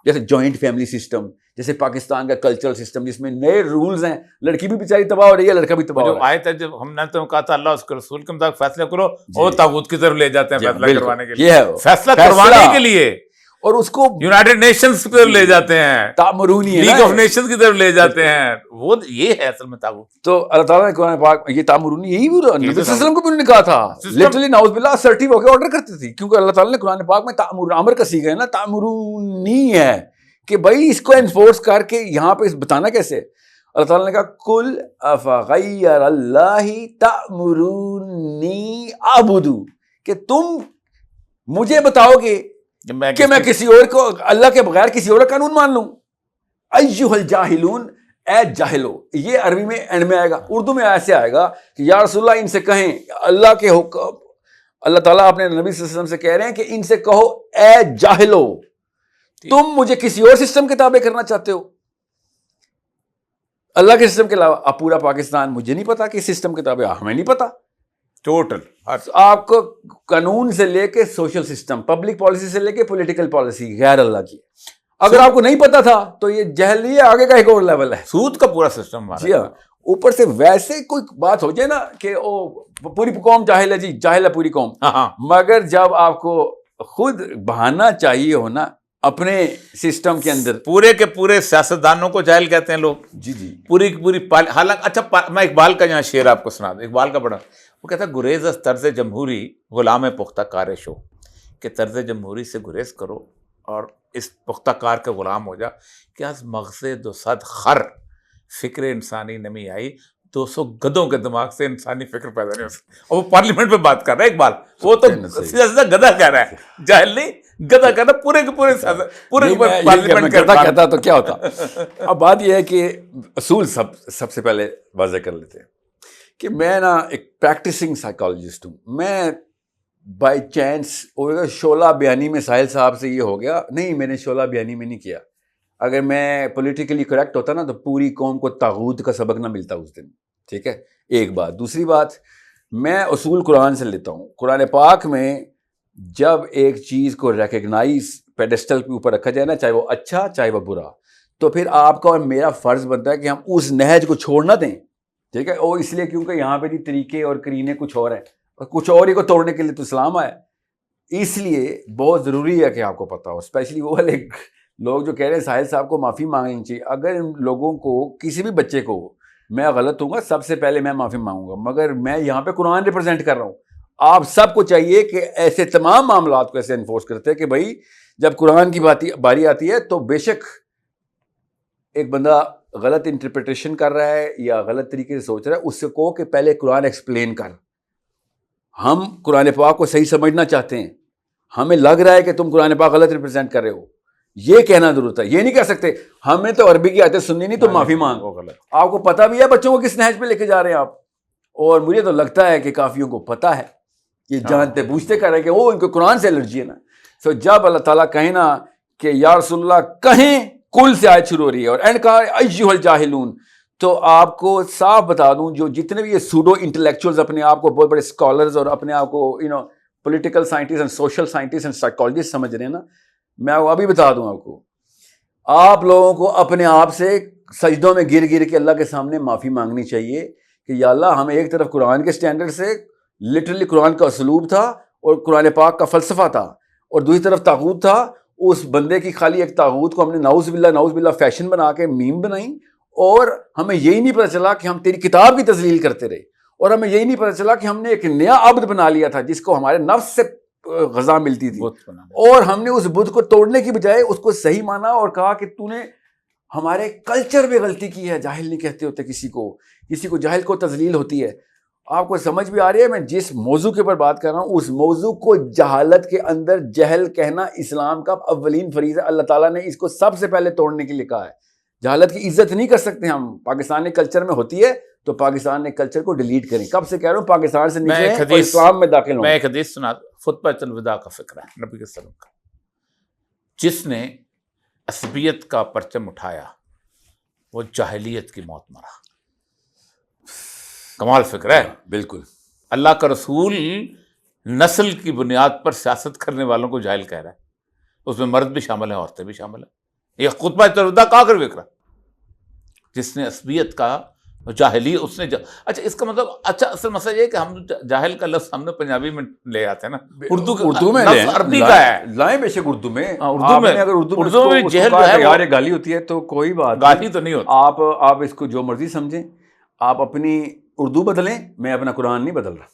جیسے جوائنٹ فیملی سسٹم, جیسے پاکستان کا کلچرل سسٹم جس میں نئے رولز ہیں, لڑکی بھی بیچاری تباہ ہو رہی ہے, لڑکا بھی تباہ ہو رہا ہے. آیت ہے جب ہم نے تو کہا تھا اللہ اس کے رسول کے مطابق فیصلہ کرو, اور طاغوت کی طرف لے جاتے ہیں فیصلہ کروانے کے لیے, فیصلہ کروانے کے لیے, اور اس کو یونائیٹڈ نیشنز کی طرف لے جاتے ہیں, تامرونی لیگ آف نیشنز کی طرف لے جاتے ہیں, وہ یہ ہے اصل میں طاغوت. تو اللہ تعالیٰ نے قرآن پاک یہ تامرونی یہی بھی نبی صلی اللہ علیہ وسلم کو بھی انہوں نے کہا تھا, لٹرلی نعوذ باللہ اسرٹیو ہو کے آرڈر کرتے تھے, کیونکہ اللہ تعالیٰ نے قرآن پاک میں امر کا صیغہ ہے نا, تامرونی ہے کہ بھائی اس کو انفورس کر کے یہاں پہ بتانا کیسے. اللہ تعالیٰ نے کہا کل افغیر اللہ تأمرونی اعبد, کہ تم مجھے بتاؤ گے کہ میں کسی اور کو اللہ کے بغیر کسی اور کا قانون مان لوں. ایھا الجاہلون, اے جاہلو, یہ عربی میں اینڈ میں آئے گا. اردو میں ایسے آئے گا کہ یا رسول اللہ ان سے کہیں, اللہ کے حکم, اللہ تعالیٰ اپنے نبی صلی اللہ علیہ وسلم سے کہہ رہے ہیں کہ ان سے کہو اے جاہلو, تم مجھے کسی اور سسٹم کے تابع کرنا چاہتے ہو اللہ کے سسٹم کے علاوہ. اب پورا پاکستان مجھے نہیں پتا کہ سسٹم کے تابع, ہمیں نہیں پتا ٹوٹل. آپ کو قانون سے لے کے سوشل سسٹم, پبلک پالیسی سے لے کے پولیٹیکل پالیسی غیر اللہ کی, اگر آپ کو نہیں پتا تھا تو یہ جہل نہیں ہے, آگے کا ایک اور لیول ہے, سود کا پورا سسٹم. جی ہاں, اوپر سے ویسے کوئی بات ہو جائے نا کہ پوری قوم جاہل ہے, جی جاہل ہے پوری قوم, مگر جب آپ کو خود بہانا چاہیے ہو نا اپنے سسٹم کے اندر, پورے کے پورے سیاستدانوں کو جاہل کہتے ہیں لوگ. جی پوری کی پوری حالانکہ اچھا میں اقبال کا یہاں شعر آپ کو سنا دوں, اقبال کا بڑا, وہ کہتا ہے گریز از طرز جمہوری غلام پختہ کار شو, کہ طرز جمہوری سے گریز کرو اور اس پختہ کار کے غلام ہو جا, کہ از مغز 200 خر فکر انسانی نمی آئی, 200 گدوں کے دماغ سے انسانی فکر پیدا نہیں ہو سکتی. اور وہ پارلیمنٹ میں بات کر رہا ہے اقبال, وہ تو سیدھا سیدھا گدھا کہہ رہا ہے, جاہل نہیں, گدھا کہہ رہا, پورے کے پورے پارلیمنٹ گدھا کہتا تو کیا ہوتا. اب بات یہ ہے کہ اصول سب سے پہلے واضح کر لیتے ہیں کہ میں نا ایک پریکٹسنگ سائیکالوجسٹ ہوں. میں بائی چانس شعلہ بیانی میں ساحل صاحب سے یہ ہو گیا, نہیں میں نے شعلہ بیانی میں نہیں کیا. اگر میں پولیٹیکلی کریکٹ ہوتا نا تو پوری قوم کو طاغوت کا سبق نہ ملتا اس دن. ٹھیک ہے, ایک بات. دوسری بات, میں اصول قرآن سے لیتا ہوں. قرآن پاک میں جب ایک چیز کو ریکگنائز پیڈسٹل کے اوپر رکھا جائے نا, چاہے وہ اچھا چاہے وہ برا, تو پھر آپ کا اور میرا فرض بنتا ہے کہ ہم اس نہج کو چھوڑ نہ دیں. ٹھیک ہے, اور اس لیے کیونکہ یہاں پہ طریقے اور کرینے کچھ اور ہیں, اور کچھ اور ہی کو توڑنے کے لیے تو اسلام آیا. اس لیے بہت ضروری ہے کہ آپ کو پتہ ہو, اسپیشلی وہ والے لوگ جو کہہ رہے ہیں ساحل صاحب کو معافی مانگنی چاہیے. اگر ان لوگوں کو کسی بھی بچے کو میں غلط ہوں گا, سب سے پہلے میں معافی مانگوں گا, مگر میں یہاں پہ قرآن ریپرزینٹ کر رہا ہوں. آپ سب کو چاہیے کہ ایسے تمام معاملات کو ایسے انفورس کرتے ہیں کہ بھائی جب قرآن کی باری آتی ہے تو بے شک ایک بندہ غلط انٹرپریٹیشن کر رہا ہے یا غلط طریقے سے سوچ رہا ہے, اس سے کہو کہ پہلے قرآن ایکسپلین کر. ہم قرآن پاک کو صحیح سمجھنا چاہتے ہیں, ہمیں لگ رہا ہے کہ تم قرآن پاک غلط ریپرزینٹ کر رہے ہو, یہ کہنا ضرورت ہے. یہ نہیں کہہ سکتے ہمیں تو عربی کی آیتیں سننی نہیں تو معافی مانگو. آپ کو پتہ بھی ہے بچوں کو کس نہج پہ لے کے جا رہے ہیں آپ, اور مجھے تو لگتا ہے کہ کافیوں کو پتہ ہے, یہ جانتے بوجھتے کر رہے ہیں کہ وہ ان کو قرآن سے الرجی ہے نا. سو جب اللہ تعالیٰ کہیں نا کہ یا رسول اللہ کہیں, کل سے آیت شروع ہو رہی ہے اور اینڈ کہا ایھا الجاہلون, تو آپ کو صاف بتا دوں جو جتنے بھی یہ سوڈو انٹلیکچوئلز اپنے آپ کو بہت بڑے اسکالرز اور اپنے آپ کو political scientist and social scientist and psychologist سمجھ رہے ہیں نا, میں ابھی بتا دوں آپ کو, آپ لوگوں کو اپنے آپ سے سجدوں میں گر گر کے اللہ کے سامنے معافی مانگنی چاہیے کہ یا اللہ ہمیں ایک طرف قرآن کے سٹینڈرڈ سے لٹرلی قرآن کا اسلوب تھا اور قرآن پاک کا فلسفہ تھا، اور دوسری طرف طاغوت تھا، اس بندے کی خالی ایک طاغوت کو ہم نے نعوذ باللہ فیشن بنا کے میم بنائی، اور ہمیں یہی نہیں پتہ چلا کہ ہم تیری کتاب کی تذلیل کرتے رہے، اور ہمیں یہی نہیں پتہ چلا کہ ہم نے ایک نیا عبد بنا لیا تھا جس کو ہمارے نفس سے غذا ملتی تھی، اور ہم نے اس بت کو توڑنے کی بجائے اس کو صحیح مانا اور کہا کہ تو نے ہمارے کلچر میں غلطی کی ہے۔ جاہل نہیں کہتے ہوتے کسی کو جاہل کو تذلیل ہوتی ہے۔ آپ کو سمجھ بھی آ رہی ہے میں جس موضوع کے اوپر بات کر رہا ہوں، اس موضوع کو جہالت کے اندر جہل کہنا اسلام کا اولین فریضہ ہے۔ اللہ تعالیٰ نے اس کو سب سے پہلے توڑنے کے لیے کہا ہے۔ جہالت کی عزت نہیں کر سکتے ہم، پاکستانی کلچر میں ہوتی ہے تو پاکستان نے کلچر کو ڈیلیٹ کریں۔ کب سے کہہ رہا ہوں پاکستان سے نکلیں اور اسلام میں داخل ہوں۔ میں ایک حدیث سنا، خطبۃ الوداع کا فکر ہے نبی کے وسلم کا، جس نے عصبیت کا پرچم اٹھایا وہ جاہلیت کی موت مرا۔ کمال فکر ہے۔ بالکل، اللہ کا رسول نسل کی بنیاد پر سیاست کرنے والوں کو جاہل کہہ رہا ہے، اس میں مرد بھی شامل ہیں، عورتیں بھی شامل ہیں۔ یہ خطبہ الوداع کا کر فکر، جس نے عصبیت کا جاہلی اس نے اچھا اس کا مطلب اچھا اصل مسئلہ یہ ہے کہ ہم جاہل کا لفظ ہم نے پنجابی میں لے آتے ہیں نا، اردو میں عربی کا ہے، لائیں بے شک اردو میں، اردو میں اگر اردو میں جہل جو ہے یار گالی ہوتی ہے تو کوئی بات گالی تو نہیں ہوتی، آپ اس کو جو مرضی سمجھیں، آپ اپنی اردو بدلیں، میں اپنا قرآن نہیں بدل رہا،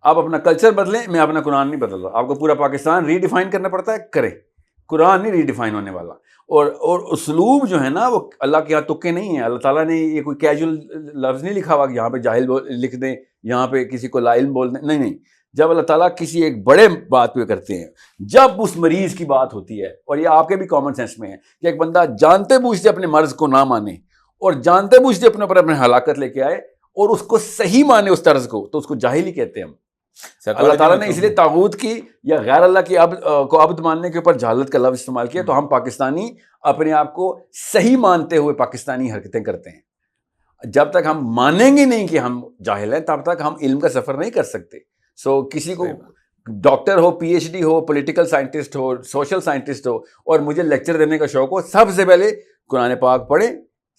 آپ اپنا کلچر بدلیں، میں اپنا قرآن نہیں بدل رہا۔ آپ کو پورا پاکستان ری ڈیفائن کرنا پڑتا ہے، کریں، قرآن نہیں ری ڈیفائن ہونے والا۔ اور اسلوب جو ہے نا وہ اللہ کے یہاں تکے نہیں ہیں۔ اللہ تعالیٰ نے یہ کوئی کیجول لفظ نہیں لکھا ہوا کہ یہاں پہ جاہل لکھ دیں، یہاں پہ کسی کو لا علم بول دیں، نہیں۔ جب اللہ تعالیٰ کسی ایک بڑے بات پہ کرتے ہیں، جب اس مریض کی بات ہوتی ہے، اور یہ آپ کے بھی کامن سینس میں ہے کہ ایک بندہ جانتے بوجھتے اپنے مرض کو نہ مانے اور جانتے بوجھتے اپنے اوپر اپنے ہلاکت لے کے آئے اور اس کو صحیح مانے اس طرز کو، تو اس کو جاہل ہی کہتے ہیں ہم۔ اللہ تعالیٰ نے اس لیے طاغوت کی یا غیر اللہ کی کو عبد ماننے کے اوپر جہالت کا لفظ استعمال کیا، تو ہم پاکستانی اپنے آپ کو صحیح مانتے ہوئے پاکستانی حرکتیں کرتے ہیں۔ جب تک ہم مانیں گے نہیں کہ ہم جاہل ہیں تب تک ہم علم کا سفر نہیں کر سکتے۔ سو کسی کو ڈاکٹر ہو، پی ایچ ڈی ہو، پولیٹیکل سائنٹسٹ ہو، سوشل سائنٹسٹ ہو، اور مجھے لیکچر دینے کا شوق ہو، سب سے پہلے قرآن پاک پڑھیں،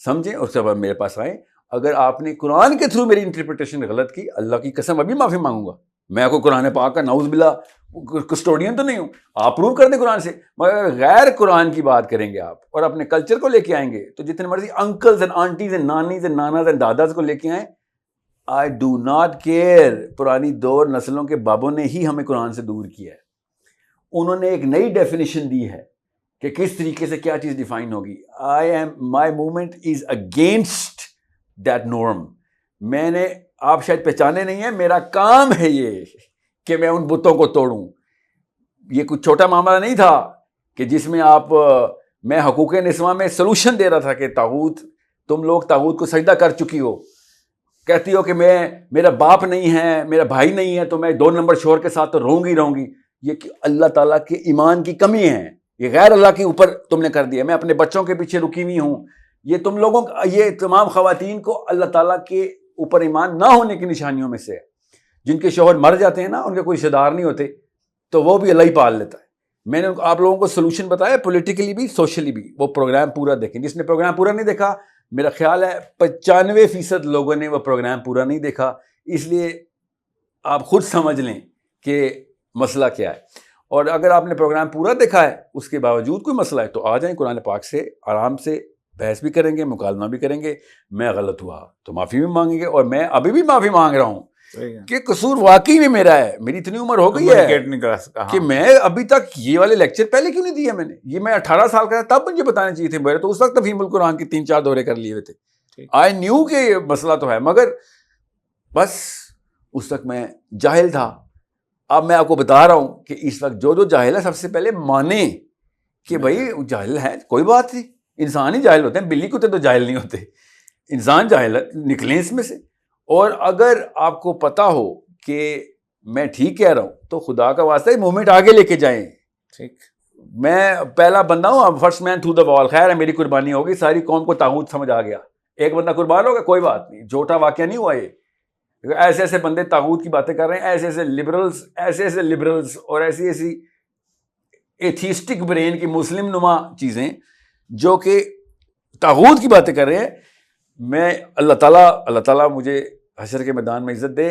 سمجھیں، اور سب میرے پاس آئیں۔ اگر آپ نے قرآن کے تھرو میری انٹرپریٹیشن غلط کی، اللہ کی قسم ابھی معافی مانگوں گا۔ میں کوئی قرآن پاک کا نعوذ باللہ کسٹوڈین تو نہیں ہوں، آپ پروو کر دیں قرآن سے، مگر غیر قرآن کی بات کریں گے آپ اور اپنے کلچر کو لے کے آئیں گے تو جتنے مرضی انکلز اینڈ آنٹیز اینڈ نانیز اینڈ ناناز اینڈ داداز کو لے کے آئیں، آئی ڈو ناٹ کیئر۔ پرانی دور نسلوں کے بابوں نے ہی ہمیں قرآن سے دور کیا ہے، انہوں نے ایک نئی ڈیفینیشن دی ہے کہ کس طریقے سے کیا چیز ڈیفائن ہوگی۔ My movement is against that norm. میں نے، آپ شاید پہچانے نہیں ہیں، میرا کام ہے یہ کہ میں ان بتوں کو توڑوں۔ یہ کچھ چھوٹا معاملہ نہیں تھا کہ جس میں میں حقوق نسواں میں سلوشن دے رہا تھا کہ طاغوت، تم لوگ طاغوت کو سجدہ کر چکی ہو، کہتی ہو کہ میرا باپ نہیں ہے، میرا بھائی نہیں ہے تو میں 2 نمبر شوہر کے ساتھ تو رہوں گی۔ یہ کہ اللہ تعالیٰ کے ایمان کی کمی ہے، یہ غیر اللہ کے اوپر تم نے کر دیا۔ میں اپنے بچوں کے پیچھے رکی ہوئی ہوں۔ یہ تم لوگوں، یہ تمام خواتین کو اللہ تعالیٰ کے اوپر ایمان نہ ہونے کی نشانیوں میں سے ہے۔ جن کے شوہر مر جاتے ہیں نا، ان کے کوئی رشتہ دار نہیں ہوتے، تو وہ بھی اللہ ہی پال لیتا ہے۔ میں نے آپ لوگوں کو سولوشن بتایا، پولیٹیکلی بھی، سوشلی بھی۔ وہ پروگرام پورا دیکھیں۔ جس نے پروگرام پورا نہیں دیکھا، میرا خیال ہے 95% لوگوں نے وہ پروگرام پورا نہیں دیکھا، اس لیے آپ خود سمجھ لیں کہ مسئلہ کیا ہے۔ اور اگر آپ نے پروگرام پورا دیکھا ہے، اس کے باوجود کوئی مسئلہ ہے، تو آ جائیں قرآن پاک سے آرام سے بحث بھی کریں گے، مکالمہ بھی کریں گے۔ میں غلط ہوا تو معافی بھی مانگیں گے، اور میں ابھی بھی معافی مانگ رہا ہوں کہ قصور واقعی میں میرا ہے۔ میری اتنی عمر ہو گئی ہے کہ میں ابھی تک یہ والے لیکچر پہلے کیوں نہیں دیا میں نے؟ یہ میں 18 سال کا تھا، تب مجھے بتانے چاہیے تھے، میرے تو اس وقت تفہیم القرآن کی 3-4 دورے کر لیے ہوئے تھے۔ آئی نیو کہ یہ مسئلہ تو ہے، مگر بس اس وقت میں جاہل تھا۔ اب میں آپ کو بتا رہا ہوں کہ اس وقت جو جاہل ہے، سب سے پہلے مانے کہ بھائی جاہل ہے، کوئی بات نہیں، انسان ہی جاہل ہوتے ہیں، بلی کتے تو جاہل نہیں ہوتے، انسان جاہل نکلیں اس میں سے۔ اور اگر آپ کو پتا ہو کہ میں ٹھیک کہہ رہا ہوں تو خدا کا واسطہ ہے موومنٹ آگے لے کے جائیں۔ ٹھیک، میں پہلا بندہ ہوں، فرسٹ مین تھرو دا وال۔ خیر ہے، میری قربانی ہوگی، ساری قوم کو طاغوت سمجھ آ گیا، ایک بندہ قربان ہوگا، کوئی بات نہیں، جھوٹا واقعہ نہیں ہوا یہ۔ ایسے ایسے بندے طاغوت کی باتیں کر رہے ہیں، ایسے ایسے لبرلز اور ایسی ایتھیسٹک برین کی مسلم نما چیزیں جو کہ طاغوت کی باتیں کر رہے ہیں۔ میں اللہ تعالیٰ مجھے حشر کے میدان میں عزت دے.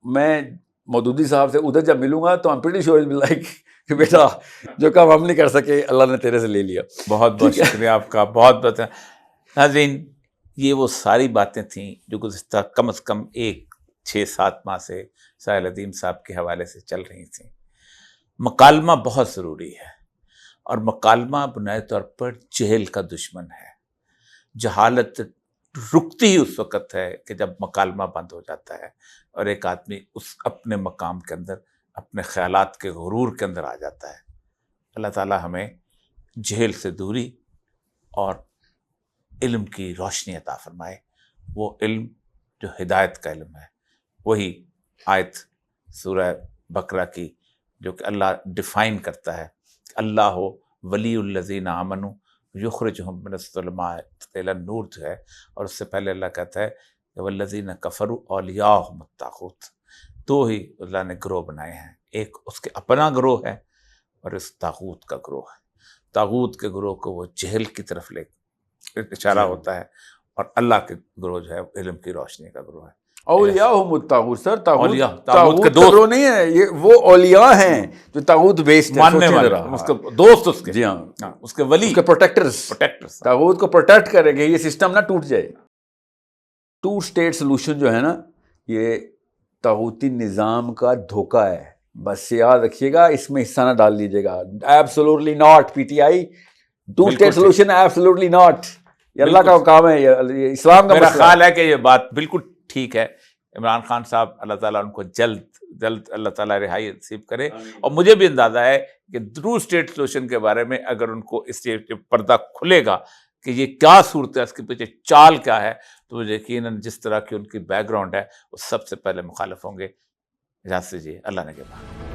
میں مودودی صاحب سے ادھر جب ملوں گا تو I'm pretty sure he'll be like کہ بیٹا جو کام ہم نہیں کر سکے اللہ نے تیرے سے لے لیا. بہت بہت شکریہ آپ کا، بہت بہت. ناظرین، یہ وہ ساری باتیں تھیں جو گزشتہ کم از کم 6-7 ماہ سے ساحل عظیم صاحب کے حوالے سے چل رہی تھیں. مکالمہ بہت ضروری ہے، اور مکالمہ بنیادی طور پر جہل کا دشمن ہے. جہالت رکتی ہی اس وقت ہے کہ جب مکالمہ بند ہو جاتا ہے اور ایک آدمی اس اپنے مقام کے اندر، اپنے خیالات کے غرور کے اندر آ جاتا ہے. اللہ تعالیٰ ہمیں جہل سے دوری اور علم کی روشنی عطا فرمائے. وہ علم جو ہدایت کا علم ہے، وہی آیت سورہ بقرہ کی جو کہ اللہ ڈیفائن کرتا ہے. اللہ ولی الذین آمنوا یخرجہم من الظلمات الی النور جو ہے، اور اس سے پہلے اللہ کہتا ہے کہ والذین کفروا اولیاءہم الطاغوت. دو ہی اللہ نے گروہ بنائے ہیں، ایک اس کے اپنا گروہ ہے اور اس طاغوت کا گروہ ہے. طاغوت کے گروہ کو وہ جہل کی طرف لے اشارہ ہوتا ہے، اور اللہ کے گروہ جو ہے علم کی روشنی کا گروہ ہے. اولیاءہم الطاغوت. سر طاغوت کے کا گروہ نہیں ہے یہ، وہ اولیاء ہیں جو طاغوت بیسڈ ماننے والے، اس کے دوست، اس کے، جی ہاں، اس کے ولی، اس کے پروٹیکٹرز. طاغوت کو پروٹیکٹ کریں گے، یہ سسٹم نہ ٹوٹ جائے. 2 اسٹیٹ سولوشن جو ہے نا، یہ طاغوتی نظام کا دھوکہ ہے. بس یاد رکھیے گا، اس میں حصہ نہ ڈال لیجیے گا. Absolutely not. P T I 2 state solution absolutely not. یہ اللہ کا کام ہے، یہ اسلام کا میرا مسئلہ ہے. خیال ہے کہ یہ بات بالکل ٹھیک ہے. عمران خان صاحب، اللہ تعالیٰ ان کو جلد اللہ تعالیٰ رہائی نصیب کرے. اور مجھے بھی اندازہ ہے کہ ٹرو اسٹیٹ سولوشن کے بارے میں اگر ان کو اس پردہ کھلے گا کہ یہ کیا صورت ہے، اس کے پیچھے چال کیا ہے، تو یقیناً جس طرح کی ان کی بیک گراؤنڈ ہے وہ سب سے پہلے مخالف ہوں گے. اجازت دیجیے، اللہ نے کے بعد.